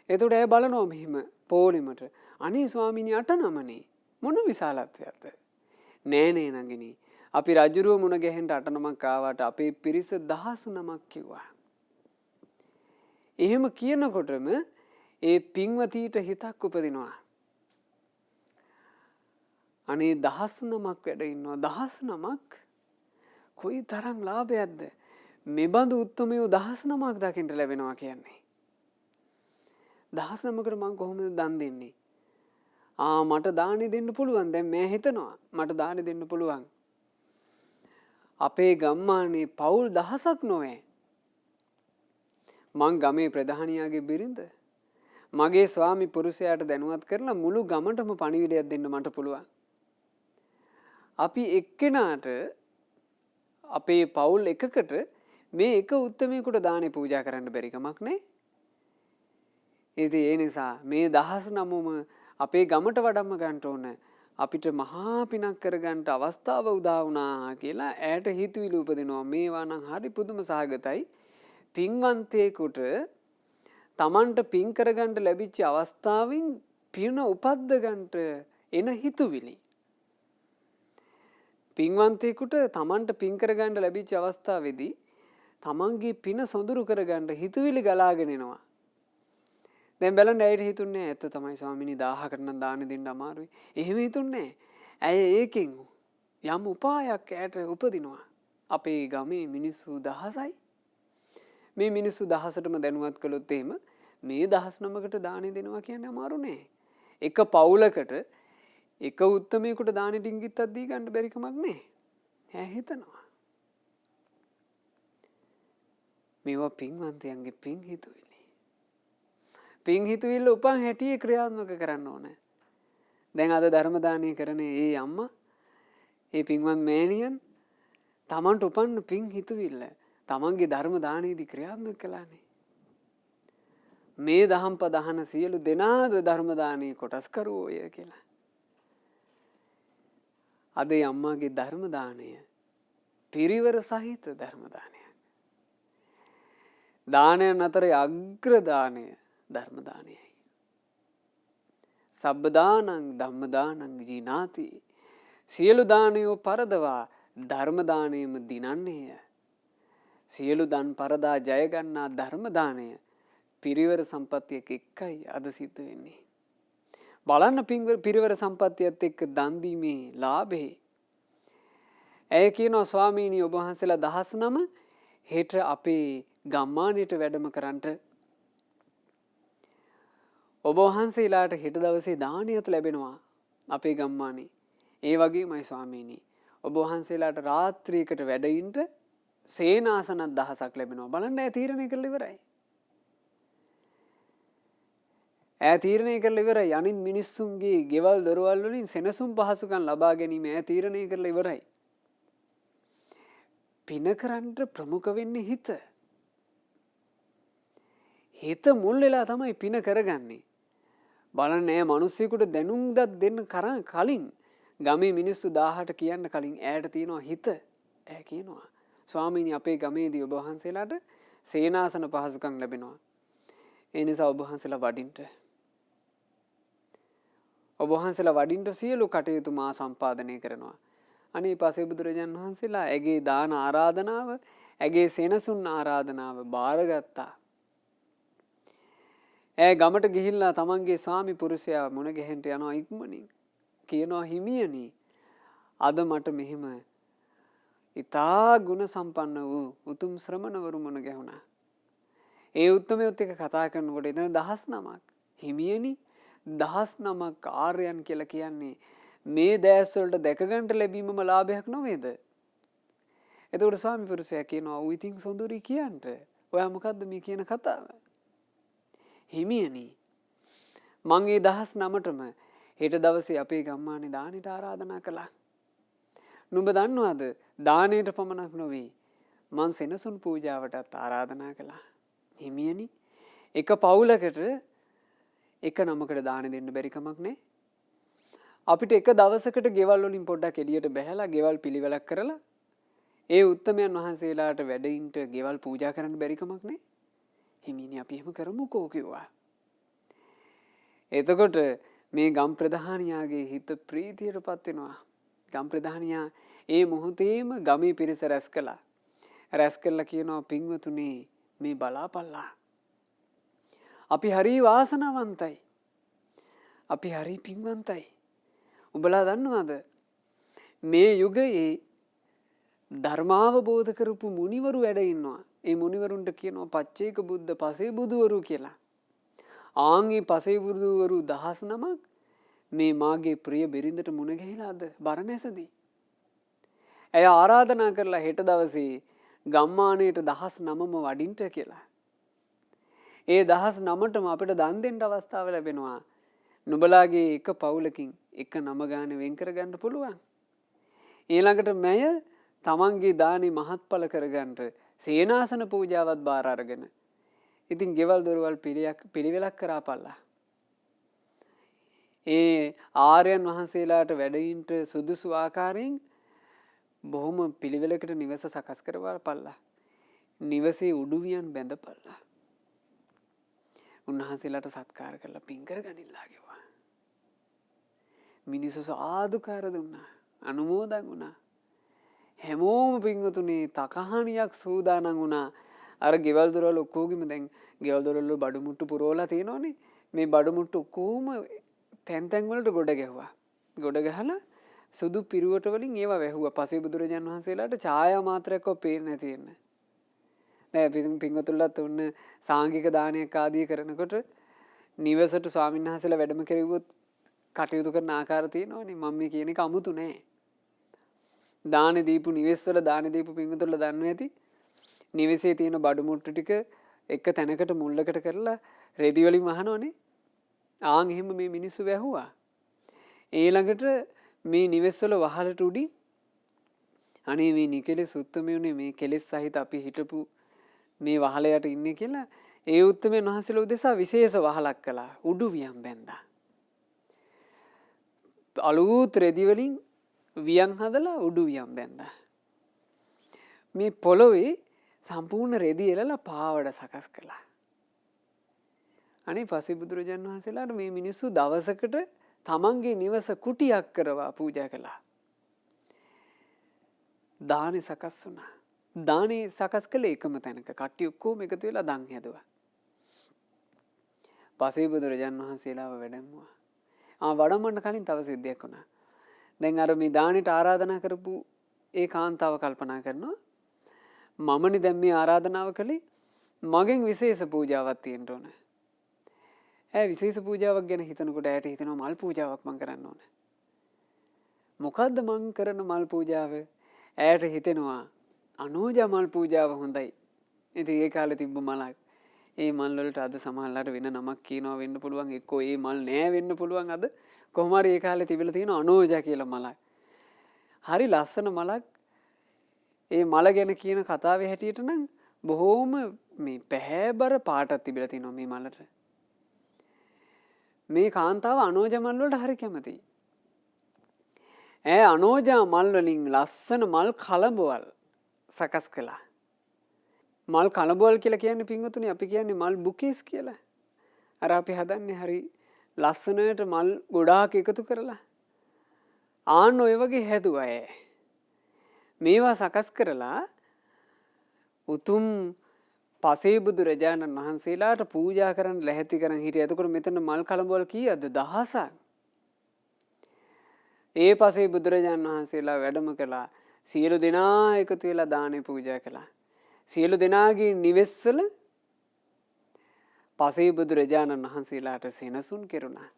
එතකොට ඇය බලනවා මෙහිම පෝලිමට අනේ ස්වාමීනි 8 නමනේ මොන විශාලත්වයක්ද? නෑ නගිනී අපි රජුරුව මුණ ගැහෙන්න 8 නමක් ආවට අපේ පිරිස 19ක් කිව්වා. එහෙම කියනකොටම ඒ පින්වතීට හිතක් උපදිනවා. අනේ 19ක් වැඩ ඉන්නවා 19ක් කොයි තරම් ලාභයක්ද? මෙබඳු උත්මයෝ 19ක් දකින්න ලැබෙනවා කියන්නේ. 19කට මං කොහොමද දන් දෙන්නේ? මට දානෙ දෙන්න පුළුවන්. දැන් මම හිතනවා මට දානෙ දෙන්න පුළුවන්. අපේ ගම්මානේ පවුල් 1000ක් නොවේ. මං ගමේ ප්‍රධානියාගේ බිරිඳ. මගේ ස්වාමි පුරුෂයාට දැනුවත් කරලා මුළු ගමටම පණිවිඩයක් දෙන්න මට පුළුවන්. අපි එක්කෙනාට අපේ පවුල් එකකට මේ එක උත්තමයෙකුට දානේ පූජා කරන්න බැරි කමක් නැහැ. ඉතින් ඒ නිසා මේ 19ම අපේ ගමට වඩම්ම ගන්න ඕන. අපිට මහා පිනක් කරගන්න අවස්ථාව උදා වුණා කියලා ඈට හිතවිලි උපදිනවා. මේවා නම් හරි පුදුම සහගතයි. පින්වන්තයෙකුට තමන්ට පින් කරගන්න ලැබිච්ච අවස්ථාවෙන් පින උපද්ද ගන්නට එන හිතුවිලි. පින්වන්තයෙකුට තමන්ට පින් කරගන්න ලැබිච්ච අවස්ථාවේදී තමන්ගේ පින සොඳුරු කරගන්න හිතුවිලි ගලාගෙන එනවා. දැන් බලන්න ඇයට හිතුන්නේ ඇත්ත තමයි ස්වාමීනි 1000කට නම් දාන දෙන්න අමාරුයි. එහෙම හිතුන්නේ ඇය ඒකෙන් යම් උපායක් ඇයට උපදිනවා. අපේ ගමේ මිනිස්සු 1000යි. මේ මිනිස්සු 1000ටම දැනුවත් කළොත් එහෙම මේ 19කට දාන දෙනවා කියන්නේ අමාරු නෑ. එක පවුලකට එක උත්තමයෙකුට දාන ඩිංගිත්තක් දී ගන්න බැරි කමක් නෑ. ඈ හිතනවා. මේවා පින්වන්තයන්ගේ පින් හිතුවිලි. පින් හිතුවිල්ල උපන් හැටියේ ක්‍රියාත්මක කරන්න ඕන. දැන් අද ධර්ම දානය කරන ඒ අම්මා ඒ පින්වත් මෑණියන් තමන්ට උපන්න පින් හිතුවිල්ල තමන්ගේ ධර්ම දානයේදී ක්‍රියාත්මක කළානේ. මේ දහම් පද අහන සියලු දෙනාද ධර්ම දානයේ කොටස්කරුවෝය කියලා. අද අම්මාගේ ධර්ම දානය පිරිවර සහිත ධර්ම දානයක්. දානයන් අතර අග්‍ර දානය ධර්ම දානයයි. සබ්බ දානං ධම්ම දානං ජීනාති. සියලු දානයෝ පරදවා ධර්ම දානයම දිනන්නේය. සියලු දන් පරදා ජය ගන්නා ධර්ම දානය පිරිවර සම්පත්තියක එක්කයි අද සිද්ධ වෙන්නේ. බලන්න පිරිවර සම්පත්තියත් එක්ක දන් දීමේ ලාභේ. ඇය කියනවා ස්වාමීනි ඔබ වහන්සේලා 19 හෙට අපේ ගම්මානයට වැඩම කරන්නට ඔබ වහන්සේලාට හෙට දවසේ දානයත් ලැබෙනවා අපේ ගම්මානේ. ඒ වගේමයි ස්වාමීනි ඔබ වහන්සේලාට රාත්‍රියකට වැඩ ඉන්න සේනාසන 1000ක් ලැබෙනවා. බලන්න ඈ තීරණය කරලා ඉවරයි. ඈ තීරණය කරලා ඉවරයි. අනිත් මිනිස්සුන්ගේ ගෙවල් දොරවල් වලින් සෙනසුන් පහසුකම් ලබා ගැනීම ඈ තීරණය කරලා ඉවරයි. පින කරන්න ප්‍රමුඛ වෙන්නේ හිත. හිත මුල් වෙලා තමයි පින කරගන්නේ. බලන්න ඈ මිනිස්සුෙකුට දැනුම් දෙන්න කලින් ගමේ මිනිස්සු 1000ට කියන්න කලින් ඈට තියෙනවා හිත. ඈ කියනවා ස්වාමීනි අපේ ගමේදී ඔබ වහන්සේලාට සේනාසන පහසුකම් ලැබෙනවා. ඒ නිසා ඔබ වහන්සේලා වඩින්න. ඔබ වහන්සේලා වඩින්න සියලු කටයුතු මා සම්පාදනය කරනවා. අනේ පසේ බුදුරජාණන් වහන්සේලා ඇගේ දාන ආරාධනාව, ඇගේ සෙනසුන් ආරාධනාව බාරගත්තා. ඈ ගමට ගිහිල්ලා තමන්ගේ ස්වාමි පුරුෂයා මුණ ගැහෙන්න යනවා ඉක්මනින්. කියනවා හිමියනි අද මට මෙහිම ඉතා ගුණ සම්පන්න වූ උතුම් ශ්‍රමණවරු මුණ ගැහුණා. ඒ උත්තමයොත් එක්ක කතා කරනකොට එතන 19ක්. හිමියනි 19ක් ආර්යයන් කියලා කියන්නේ මේ දැස් වලට දැක ගන්නට ලැබීමම ලාභයක් නොවේද? එතකොට ස්වාමි පුරුෂයා කියනවා "ඌ ඉතින් සොඳුරි කියන්ට. ඔයා මොකද්ද මේ කියන කතාව?" හිමියනි මං ඒ 19ටම හෙට දවසේ අපේ ගම්මානේ දානෙට ආරාධනා කළා. නුඹ දන්නවද දානෙට පමණක් නොවේ මං සෙනසුන් පූජාවටත් ආරාධනා කළා. හිමියනි එක පවුලකට එක නමකට දාන දෙන්න බැරි කමක් නැහැ. අපිට එක දවසකට ගෙවල් වලින් පොඩ්ඩක් එළියට බැහැලා ගෙවල් පිළිවෙලක් කරලා ඒ උත්තමයන් වහන්සේලාට වැඩින්ට ගෙවල් පූජා කරන්න බැරි කමක් නැහැ. හිමිනේ අපි එහෙම කරමුකෝ කිව්වා. එතකොට මේ ගම් ප්‍රධානියාගේ හිත ප්‍රීතියටපත් වෙනවා. ගම් ප්‍රධානියා ඒ මොහොතේම ගමේ පිරිස රැස් කළා. රැස් කළා කියනවා පින්වතුනි මේ බලාපල්ලා. අපි හරි වාසනාවන්තයි. අපි හරි පින්වන්තයි. උඹලා දන්නවද? මේ යුගයේ ධර්මාවබෝධ කරපු මුනිවරු වැඩ ඉන්නවා. ඒ මුනිවරුන්ට කියනවා පච්චේක බුද්ධ පසේ බුදුවරු කියලා. ආන්ගේ පසේ බුදුවරු 19ක් මේ මාගේ ප්‍රිය බිරිඳට මුණ ගැහිලාද බරණැසදී. ඇය ආරාධනා කරලා හෙට දවසේ ගම්මානයට 19ම වඩින්ට කියලා. ඒ 19ටම අපිට දන් දෙන්න අවස්ථාව ලැබෙනවා. නුඹලාගේ එක පවුලකින් එක නම ගානේ වෙන් කරගන්න පුළුවන්. ඊළඟට මෙය තමන්ගේ දානි මහත්ඵල කරගන්න සේනාසන පූජාවත් බාර අරගෙන ඉතින් ගෙවල් දොරවල් පිළිවෙලක් කරාපල්ලා. ඒ ආර්යයන් වහන්සේලාට වැඩින්ට සුදුසු ආකාරයෙන් බොහොම පිළිවෙලකට නිවස සකස් කරවපල්ලා. නිවසේ උඩුවියන් බැඳපල්ලා. උන්වහන්සේලාට සත්කාර කරලා පින් කරගනින්නලා කිව්වා. මිනිස්සු සාදුකාර දුන්නා. අනුමෝදන් වුණා. හැමෝම පින්වතුනි තකහණියක් සූදානම් වුණා. අර ගෙවල් දොරවල් ඔක්කොගෙම දැන් ගෙවල් දොරවල් බඩු මුට්ටු පුරවලා තියෙනවනේ. මේ බඩු මුට්ටු ඔක්කොම තැන් තැන් වලට ගොඩ ගැහුවා. ගොඩ ගහලා සුදු පිරුවට වලින් ඒවා වැහුවා. පසේ බුදුරජාන් වහන්සේලාට ඡායා මාත්‍රයක්ව පේන්නේ නැති වෙන්න. දැන් පින්වතුන්ලත් උන්න සාංගික දානයක් ආදී කරනකොට නිවසට ස්වාමීන් වහන්සේලා වැඩම කෙරුවොත් කටයුතු කරන ආකාර තියෙනවනේ. මම මේ කියන එක අමුතු නෑ. දාන දීපු නිවෙස්වල දාන දීපු පින්වතුන්ලා දන්නවා ඇති. නිවසේ තියෙන බඩු මුට්ටු ටික එක තැනකට මුල්ලකට කරලා රෙදි වලින් වහනවනේ. ආන් එහෙම මේ මිනිස්සු වැහුවා. ඊළඟට මේ නිවෙස්වල වහලට උඩින් අනේ මේ නිකලෙස් උත්තමයෝනේ මේ කෙලෙස් සහිත අපි හිටපු මේ වහලයට ඉන්නේ කියලා ඒ උත්තමයන් වහන්සේලා උදෙසා විශේෂ වහලක් කළා. උඩුවියන් බැඳා. අලුත් රෙදි වලින් වියන් හදලා උඩුවියන් බැඳා. මේ පොළොවේ සම්පූර්ණ රෙදි එලලා පාවඩ සකස් කළා. අනේ පසේ බුදුරජාණන් වහන්සේලාට මේ මිනිස්සු දවසකට තමන්ගේ නිවස කුටියක් කරවා පූජා කළා. දානේ සකස් වුණා. දානේ සකස් කළේ එකම තැනක. කට්ටිය ඔක්කොම එකතු වෙලා දන් හැදුවා. පසේ බුදුරජාණන් වහන්සේලාව වැඩමුවා. වඩම්මන්න කලින් තව සිද්ධියක් වුණා. දැන් අර මේ දානෙට ආරාධනා කරපු ඒ කාන්තාව කල්පනා කරනවා මමනේ දැන් මේ ආරාධනාව කළේ මගෙන් විශේෂ පූජාවක් තියෙන්න ඕන. විශේෂ පූජාවක් ගැන හිතනකොට ඇයට හිතෙනවා මල් පූජාවක් මං කරන්න ඕන. මොකද්ද මං කරන මල් පූජාව? ඇයට හිතෙනවා අනෝජා මල් පූජාව හොඳයි. ඉතින් ඒ කාලේ තිබ්බ මලක්. ඒ මල් වලට අද සමහරලාට වෙන නමක් කියනවා වෙන්න පුළුවන්. එක්කෝ ඒ මල් නෑ වෙන්න පුළුවන් අද. කොහොම හරි ඒ කාලේ තිබිලා තියෙන අනෝජා කියලා මලක්. හරි ලස්සන මලක්. ඒ මල ගැන කියන කතාවේ හැටියට නම් බොහෝම මේ පැහැබර පාටක් තිබිලා තියෙනවා මේ මලට. මේ කාන්තාව අනෝජා මල් වලට හරි කැමතියි. අනෝජා මල් වලින් ලස්සන මල් කලඹවල් සකස් කළා. මල් කලඹවල් කියලා කියන්නේ පින්වතුනි අපි කියන්නේ මල් බුකේස් කියලා. අර අපි හදන්නේ හරි ලස්සනට මල් ගොඩාක් එකතු කරලා. ආන්න ඔය වගේ හැදුවා. මේවා සකස් කරලා උතුම් පසේ බුදුරජාණන් වහන්සේලාට පූජා කරන්න ලැහැත්ති කරන් හිටියා. එතකොට මෙතන මල් කලඹවල් කීයද? 1000ක්. ඒ පසේ බුදුරජාණන් වහන්සේලා වැඩම කළා. සියලු දෙනා එකතු වෙලා දානේ පූජා කළා. සියලු දෙනාගේ නිවෙස්වල පසේ බුදුරජාණන් වහන්සේලාට සෙනසුන් කෙරුණා.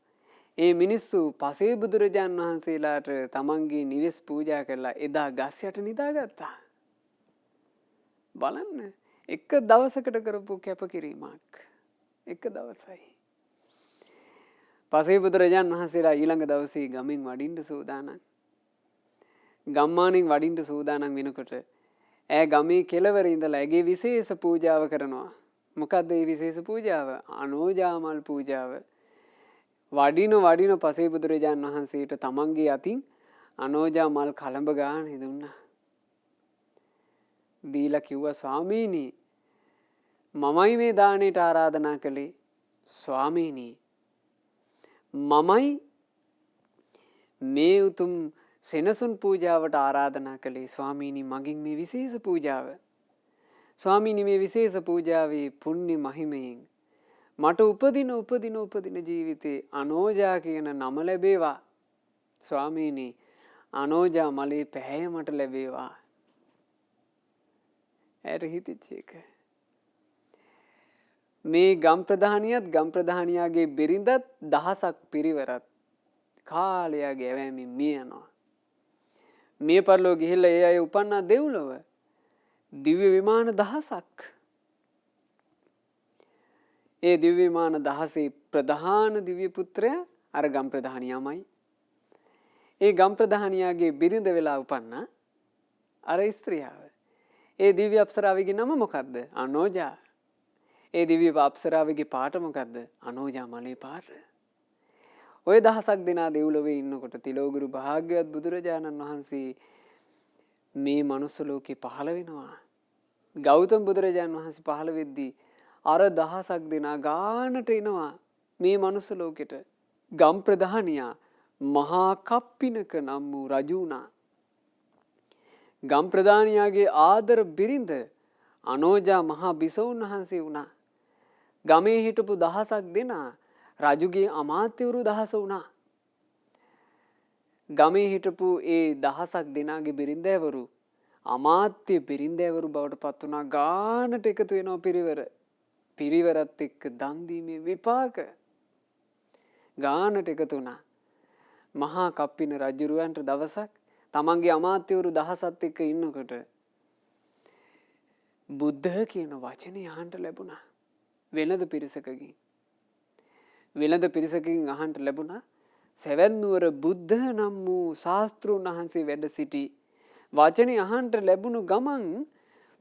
ඒ මිනිස්සු පසේ බුදුරජාණන් වහන්සේලාට තමන්ගේ නිවෙස් පූජා කරලා එදා ගස් යට නිදාගත්තා. බලන්න එක දවසකට කරපු කැපකිරීමක්. එක දවසයි. පසේ බුදුරජාණන් වහන්සේලා ඊළඟ දවසේ ගමින් වඩින්න සූදානම්. ගම්මානෙන් වඩින්න සූදානම් වෙනකොට ඈ ගමේ කෙළවර ඉඳලා ඇගේ විශේෂ පූජාව කරනවා. මොකද්ද මේ විශේෂ පූජාව? අනෝජා මල් පූජාව. වඩින පසේ බුදුරජාණන් වහන්සේට තමන්ගේ අතින් අනෝජා මල් කලඹ ගානේ දුන්නා. දීලා කිව්වා ස්වාමීනි මමයි මේ දාණයට ආරාධනා කළේ. ස්වාමීනි මමයි මේ උතුම් සෙනසුන් පූජාවට ආරාධනා කළේ. ස්වාමීනි මගින් මේ විශේෂ පූජාව. ස්වාමීනි මේ විශේෂ පූජාවේ පුණ්‍ය මහිමයෙන් මට උපදින ජීවිතේ අනෝජා කියන නම ලැබේවා. ස්වාමීනි අනෝජා මලේ පැහැය මට ලැබේවා. ඇයට හිතිච්ච එක. මේ ගම් ප්‍රධානියාගේ බිරිඳත් දහසක් පිරිවරත් කාලයාගේ ඇවෑමින් මිය යනවා. මිය පරලෝ ගිහිල්ලා ඒ අය උපන්නා දෙව්ලොව දිව්‍ය විමාන දහසක්. ඒ දිව්‍ය විමාන දහසේ ප්‍රධාන දිව්‍ය පුත්‍රයා අර ගම් ප්‍රධානියාමයි. ඒ ගම් ප්‍රධානියාගේ බිරිඳ වෙලා උපන්නා අර ස්ත්‍රියාව. ඒ දිව්‍ය අප්සරාවගේ නම මොකක්ද? අනෝජා. ඒ දිව්‍ය අප්සරාවගේ පාට මොකක්ද? අනෝජා මලේ පාට. ඔය දහසක් දෙනා දෙව්ලොවේ ඉන්නකොට තිලෝගුරු භාග්‍යවත් බුදුරජාණන් වහන්සේ මේ මනුස්ස ලෝකේ පහළ වෙනවා. ගෞතම බුදුරජාණන් වහන්සේ පහළ වෙද්දී අර දහසක් දෙනා ගානට එනවා මේ මනුස්ස ලෝකෙට. ගම් ප්‍රධානියා මහා කප්පිනක නම් වූ රජු වුණා. ගම් ප්‍රධානියාගේ ආදර බිරිඳ අනෝජා මහා බිසෝන් වහන්සේ වුණා. ගමේ හිටපු දහසක් දෙනා රජුගේ අමාත්‍යවරු දහස වුණා. ගමේ හිටපු ඒ දහසක් දෙනාගේ බිරිඳෑවරු අමාත්‍ය බිරිඳෑවරු බවට පත් වුණා. ගානට එකතු වෙනවා පිරිවර. පිරිවරත් එක්ක දන් දීමේ විපාක ගානට එකතු වුණා. මහා කප්පින රජුරවන්ට දවසක් තමන්ගේ අමාත්‍යවරු දහසත් එක්ක ඉන්නකොට බුද්ධ කියන වචනේ අහන්න ලැබුණා. වෙළඳ පිරිසකකින්. වෙළඳ පිරිසකින් අහන්න ලැබුණා සෙවැන් නුවර බුද්ධ නම් වූ ශාස්ත්‍රූන් වහන්සේ වැඩ සිටි. වචනේ අහන්න ලැබුණු ගමන්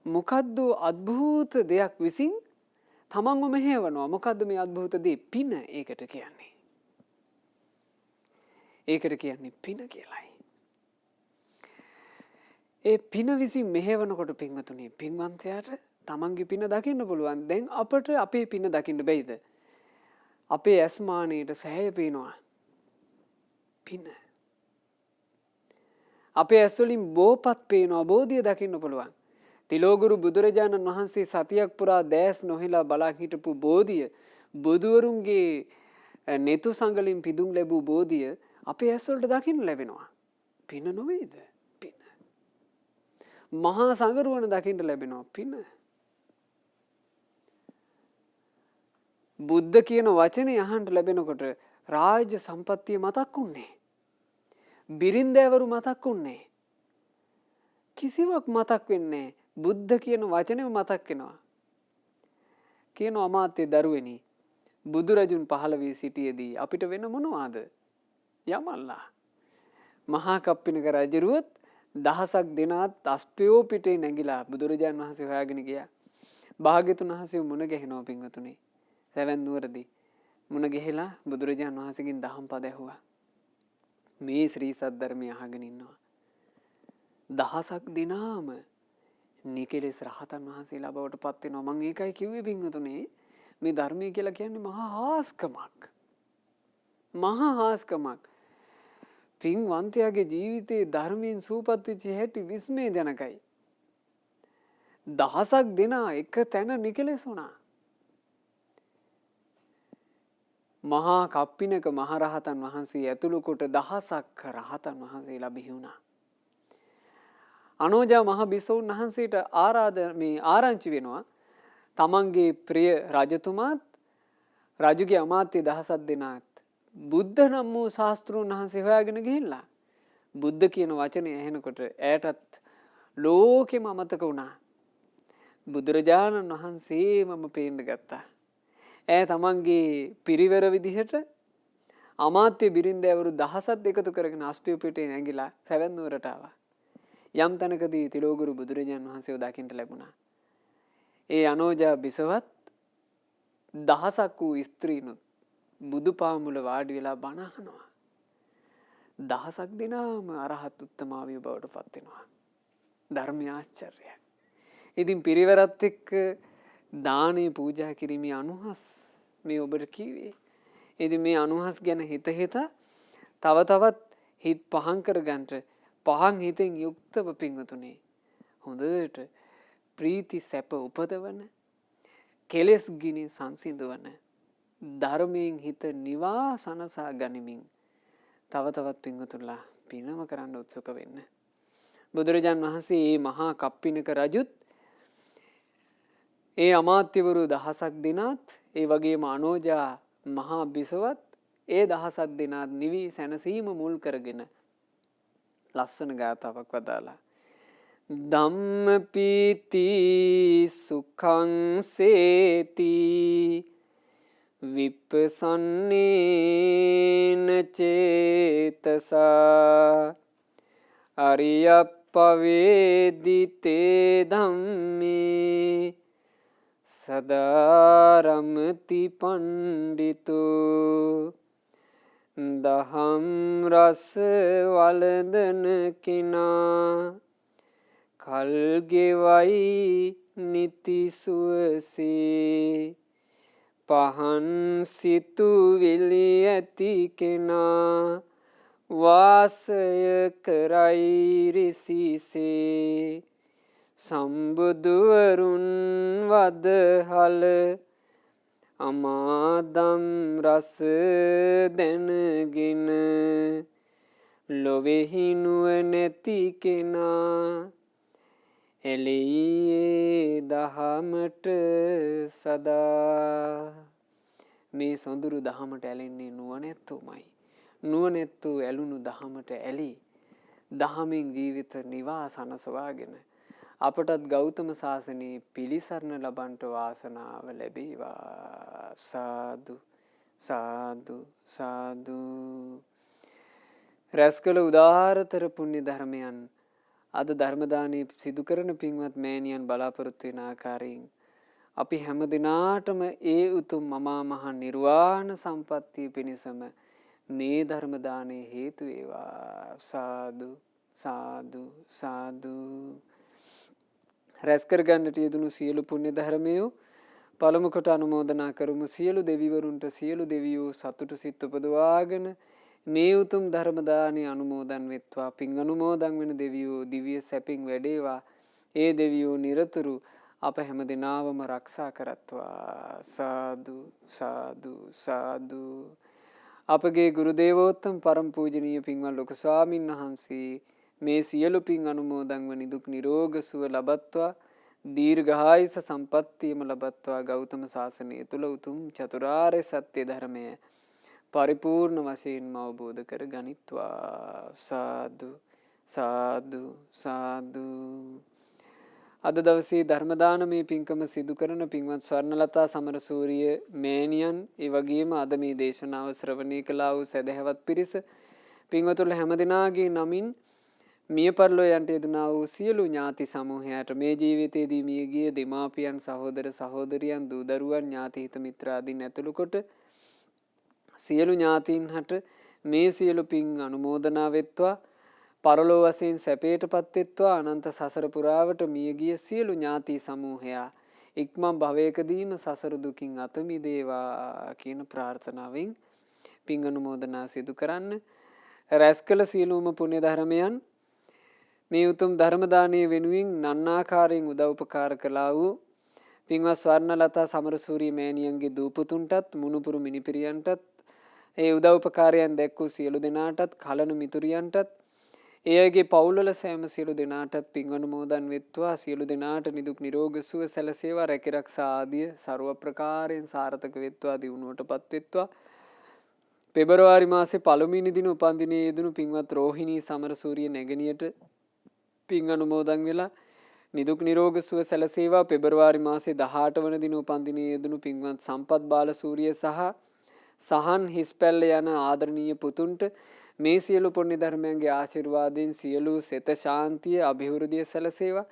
මොකද්ද අద్භූත දෙයක් විසින් තමන්ව මෙහෙවනවා. මොකද්ද මේ අద్භූත දේ? පින. ඒකට කියන්නේ. ඒකට කියන්නේ පින කියලායි. ඒ පින විසින් මෙහෙවනකොට පින්වතුනි පින්වන්තයාට තමන්ගේ පින දකින්න පුළුවන්. දැන් අපට අපේ පින දකින්න බැයිද? අපේ ඇස්මානයට සෑය පේනවා පින. අපේ ඇස්වලින් බෝපත් පේනවා. බෝධිය දකින්න පුළුවන්. තිලෝගුරු බුදුරජාණන් වහන්සේ සතියක් පුරා දැස් නොහිලා බලා හිටපු බෝධිය, බුදුවරුන්ගේ නෙතු සංගලින් පිදුම් ලැබූ බෝධිය අපේ ඇස්වලට දකින්න ලැබෙනවා. පින නොවේද? පින. මහා සංගරුවන දකින්න ලැබෙනවා. පින. බුද්ධ කියන වචනේ අහන්න ලැබෙනකොට රාජ්‍ය සම්පත්තිය මතක් වුණේ. බිරින්දෑවරු මතක් වුණේ. කිසිවක් මතක් වෙන්නේ. බුද්ධ කියන වචනේම මතක් වෙනවා. කියන අමාත්‍ය දරුවෙනි බුදුරජුන් පහළ වී සිටියේදී අපිට වෙන මොනවාද? යමල්ලා. මහා කප්පිනක රජුරුවත් දහසක් දෙනාත් අස්පියෝ පිටේ නැගිලා බුදුරජාණන් වහන්සේ හොයාගෙන ගියා. භාග්‍යතුන් වහන්සේ මුණ ගැහෙනවා පින්වතුනි. සෙවැන් නුවරදී මුණ ගැහිලා බුදුරජාණන් වහන්සේගෙන් දහම් පද ඇහුවා. මේ ශ්‍රී සද්ධර්මය අහගෙන ඉන්නවා. දහසක් දිනාම නිකලෙස් රහතන් වහන්සේලා බවට පත් වෙනවා. මම ඒකයි කිව්වේ පින්වතුනි මේ ධර්මය කියලා කියන්නේ මහා හාස්කමක්. මහා හාස්කමක්. පින්වන්තයාගේ ජීවිතේ ධර්මයෙන් සූපත් වෙච්ච හැටි විස්මය ජනකයි. දහසක් දෙනා එක තැන නිකලෙස් වුණා. මහා කප්පිනක මහරහතන් වහන්සේ ඇතුළු කොට දහසක් රහතන් වහන්සේලා බිහි වුණා. අනෝජා මහ බිසෝන් වහන්සේට ආරංචි වෙනවා තමන්ගේ ප්‍රිය රජතුමාත් රජුගේ අමාත්‍ය දහසක් දෙනාත් බුද්ධ නම් වූ ශාස්ත්‍රූන් වහන්සේ හොයාගෙන ගිහිල්ලා. බුද්ධ කියන වචනේ ඇහෙනකොට ඈටත් ලෝකෙම අමතක වුණා. බුදුරජාණන් වහන්සේමම පේන්න ගත්තා. ඈ තමන්ගේ පිරිවර විදිහට අමාත්‍ය බිරින්දෑවරු දහසක් එකතු කරගෙන අස්පිය පිටේ නැගිලා සෙවැන් නුවරට ආවා. යම් තැනකදී තිලෝගුරු බුදුරජාණන් වහන්සේව දකින්න ලැබුණා. ඒ අනෝජා බිසවත් දහසක් වූ ස්ත්‍රීනුත් බුදු පාමුල වාඩි වෙලා බණ අහනවා. දහසක් දෙනාම අරහත් උත්තමාවිය බවට පත් වෙනවා. ධර්ම ආශ්චර්යයක්. ඉතින් පිරිවරත් එක්ක දානේ පූජා කිරීමේ අනුහස් මේ ඔබට කිව්වේ. ඉතින් මේ අනුහස් ගැන හිත තව තවත් හිත පහන් කරගන්නට පහන් හිතෙන් යුක්තව පින්වතුනි හොඳට ප්‍රීති සැප උපදවන කෙලෙස් ගිනි සංසිඳවන ධර්මයෙන් හිත නිවා සනසා ගනිමින් තව තවත් පින්වතුන්ලා පිනම කරන්න උත්සුක වෙන්න. බුදුරජාන් වහන්සේ මේ මහා කප්පිනක රජුත් ඒ අමාත්‍යවරු දහසක් දිනත් ඒ වගේම අනෝජා මහා බිසවත් ඒ දහසක් දිනත් නිවි සැනසීම මුල් කරගෙන ලස්සන ගාථාවක් වදාලා ධම්මපීති සුඛං සේති විප්පසන්නේන චේතසා අරියප්පවේදිතේ ධම්මේ සදාරමති පණ්ඩිතෝ දහම් රස වළඳන කෙනා කල් ගෙවයි නිති සුවසේ පහන් සිතුවිලි ඇති කෙනා වාසය කරයි රිසිසේ සම්බුදුවරුන් වදහල අමාදම් රස දැනගෙන ලොවෙහි නුවණැති කෙනා එළියේ දහමට සදා මේ සොඳුරු දහමට ඇලෙන්නේ නුවණැත්තෝමයි. නුවණැත්තෝ ඇලුණු දහමට ඇලී දහමින් ජීවිත නිවා සනසවාගෙන අපටත් ගෞතම සාසනයේ පිළිසරණ ලබන්ට වාසනාව ලැබේවා. සාදු සාදු සාදු. රැස් කළ උදාාරතර පුණ්‍ය ධර්මයන් අද ධර්ම දානයේ සිදු කරන පින්වත් මෑණියන් බලාපොරොත්තු වෙන ආකාරයෙන් අපි හැම දිනාටම ඒ උතුම් මමා මහ නිර්වාණ සම්පත්තිය පිණිසම මේ ධර්ම දානයේ හේතු වේවා. සාදු සාදු සාදු. රැස් කර ගන්නට යෙදුණු සියලු පුණ්‍ය ධර්මයෝ පළමු කොට අනුමෝදනා කරමු. සියලු දෙවිවරුන්ට සියලු දෙවියෝ සතුට සිත් උපදවාගෙන මේ උතුම් ධර්ම දානය අනුමෝදන් වෙත්වා. පින් අනුමෝදන් වෙන දෙවියෝ දිව්‍ය සැපින් වැඩේවා. ඒ දෙවියෝ නිරතුරු අප හැම දිනාවම ආරක්ෂා කරත්වා. සාදු සාදු සාදු. අපගේ ගුරු දේවෝත්තම පරම පූජනීය පින්වත් ලොකු ස්වාමීන් වහන්සේ මේ සියලු පින් අනුමෝදන් වන දුක් නිරෝග සුව ලබත්වා. දීර්ඝායුෂ සම්පන්නියම ලබත්වා. ගෞතම සාසනය තුල උතුම් චතුරාර්ය සත්‍ය ධර්මය පරිපූර්ණ වශයෙන්ම අවබෝධ කර ගනිත්වා. සාදු සාදු සාදු. අද දවසේ ධර්ම දානමේ පින්කම සිදු කරන පින්වත් ස්වර්ණලතා සමරසූරිය මෑණියන් ඒ වගේම අද මේ දේශනාව ශ්‍රවණය කළා වූ සදහැවත් පිරිස පින්වතුන් හැමදෙනාගේ නමින් මිය පරලෝ යන්ට යෙදුනා වූ සියලු ඥාති සමූහයාට මේ ජීවිතයේදී මියගිය දෙමාපියන් සහෝදර සහෝදරියන් දූ දරුවන් ඥාති හිත මිත්‍රාදීන් ඇතුළු කොට සියලු ඥාතීන් හට මේ සියලු පින් අනුමෝදනා වෙත්වා. පරලෝ වශයෙන් සැපයටපත් වෙත්වා. අනන්ත සසර පුරාවට මියගිය සියලු ඥාති සමූහයා ඉක්මන් භවයකදීම සසර දුකින් අත මිදේවා කියන ප්‍රාර්ථනාවෙන් පින් අනුමෝදනා සිදු කරන්න. රැස් කළ සියලුම පුණ්‍ය ධර්මයන් මේ උතුම් ධර්ම දානයේ වෙනුවෙන් නන්නාකාරයෙන් උදව්පකාර කළා වූ පින්වත් ස්වර්ණලතා සමරසූරිය මෑණියන්ගේ දූපුතුන්ටත් මුණුපුරු මිනිපිරියන්ටත් ඒ උදව්පකාරයන් දැක්වූ සියලු දෙනාටත් කලන මිතුරියන්ටත් ඒ අයගේ පවුල්වල සෑම සියලු දෙනාටත් පින් අනුමෝදන් වෙත්වා. සියලු දෙනාට නිදුක් නිරෝග සුව සැලසේවා. රැකිරක්ෂා ආදිය ਸਰව ප්‍රකාරයෙන් සාර්ථක වෙත්වා. දියුණුවටපත් වෙත්වා. පෙබරවාරි මාසේ පළමුවෙනි දින උපන්දිනයේ යෙදුණු පින්වත් රෝහිණී සමරසූරිය නැගණියට පින් අනුමෝදන් වෙලා නිදුක් නිරෝග සුව සැලසේවා. පෙබරවාරි මාසේ 18 වන දින උපන්දිනයේ යෙදුණු පින්වත් සම්පත් බාලසූරිය සහ සහන් හිස්පැල්ල යන ආදරණීය පුතුන්ට මේ සියලු පුණ්‍ය ධර්මයන්ගේ ආශිර්වාදයෙන් සියලු සෙත ශාන්තිය අභිවෘද්ධිය සැලසේවා.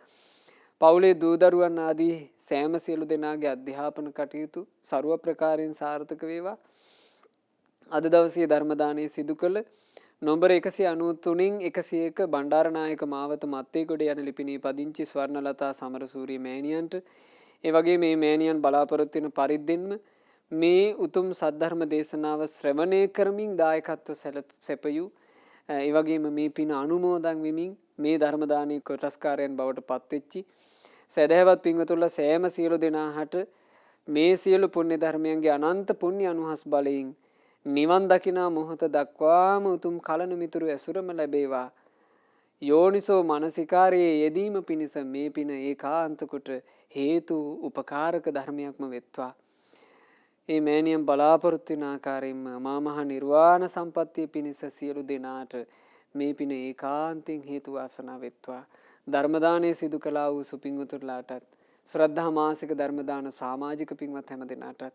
පවුලේ දූ දරුවන් ආදී සෑම සියලු දෙනාගේ අධ්‍යාපන කටයුතු ਸਰව ප්‍රකාරයෙන් සාර්ථක වේවා. අද දවසේ ධර්ම දානය සිදු කළ නොම්බර 193න් 101 බණ්ඩාරනායක මාවත මත්තේගොඩ යන ලිපිණේ පදිංචි ස්වර්ණලතා සමරසූරිය මෑණියන්ට ඒ වගේ මේ මෑණියන් බලාපොරොත්තු වෙන පරිද්දෙන්ම මේ උතුම් සද්ධර්ම දේශනාව ශ්‍රවණය කරමින් දායකත්ව සැපයූ ඒ වගේම මේ පින අනුමෝදන් වෙමින් මේ ධර්ම දානයේ කොටස්කාරයන් බවට පත්වෙච්චි සදහවත් පින්වතුන්ලා සෑම සියලු දෙනාට මේ සියලු පුණ්‍ය ධර්මයන්ගේ අනන්ත පුණ්‍ය අනුහස් බලයෙන් නිවන් දකිනා මොහොත දක්වාම උතුම් කලන මිතුරු ඇසුරම ලැබේවා. යෝනිසෝ මනසිකාරයේ යෙදීම පිණිස මේ පින ඒකාන්ත කොට හේතු උපකාරක ධර්මයක්ම වෙත්වා. ඒ මෑණියන් බලාපොරොත්තු වෙන ආකාරයෙන්ම මහා මහ නිර්වාණ සම්පත්තිය පිණිස සියලු දෙනාට මේ පින ඒකාන්තයෙන් හේතු වාසනා වෙත්වා. ධර්ම දානය සිදු කළා වූ සුපින්වතුන්ලාටත් ශ්‍රද්ධා මාසික ධර්ම දාන සමාජික පින්වත් හැම දෙනාටත්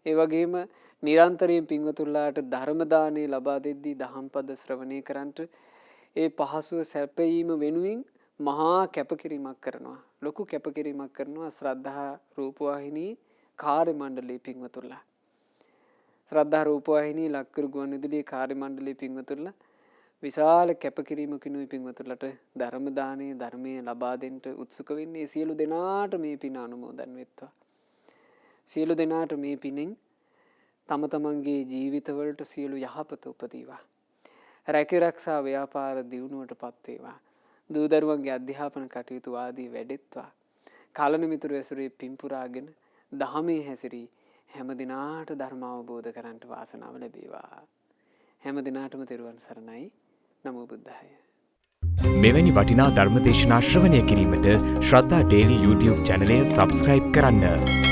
ඒ වගේම නිරන්තරයෙන් පින්වතුන්ලාට ධර්ම දානය ලබා දෙද්දී දහම් පද ශ්‍රවණය කරන්ට ඒ පහසුව සැපයීම වෙනුවෙන් මහා කැපකිරීමක් කරනවා. ලොකු කැපකිරීමක් කරනවා ශ්‍රද්ධා රූපවාහිනී කාර්ය මණ්ඩලයේ පින්වතුන්ලා. ශ්‍රද්ධා රූපවාහිනී ලක්කරු ගුවන්විදුලියේ කාර්ය මණ්ඩලයේ පින්වතුන්ලා විශාල කැපකිරීමකිනුයි පින්වතුන්ලට ධර්ම දානයේ ධර්මයේ ලබා දෙන්න උත්සුක වෙන්නේ. සියලු දෙනාට මේ පින අනුමෝදන් වෙත්වා. සියලු දෙනාට මේ පිනෙන් තම තමන්ගේ ජීවිතවලට සියලු යහපත උපදීවා. රැකී-රක්ෂා ව්‍යාපාර දියුණුවට පත් වේවා. දූ දරුවන්ගේ අධ්‍යාපන කටයුතු ආදී වැඩෙත්වා. කලන මිතුරු ඇසුරේ පින්පුරාගෙන දහමේ හැසිරී හැම දිනාට ධර්ම අවබෝධ කරගන්නට වාසනාව ලැබේවා. හැම දිනාටම තෙරුවන් සරණයි. නමෝ බුද්ධාය.
මෙවැනි වටිනා ධර්ම දේශනා ශ්‍රවණය කිරීමට ශ්‍රද්ධා ඩේලි YouTube චැනලය සබ්ස්ක්‍රයිබ් කරන්න.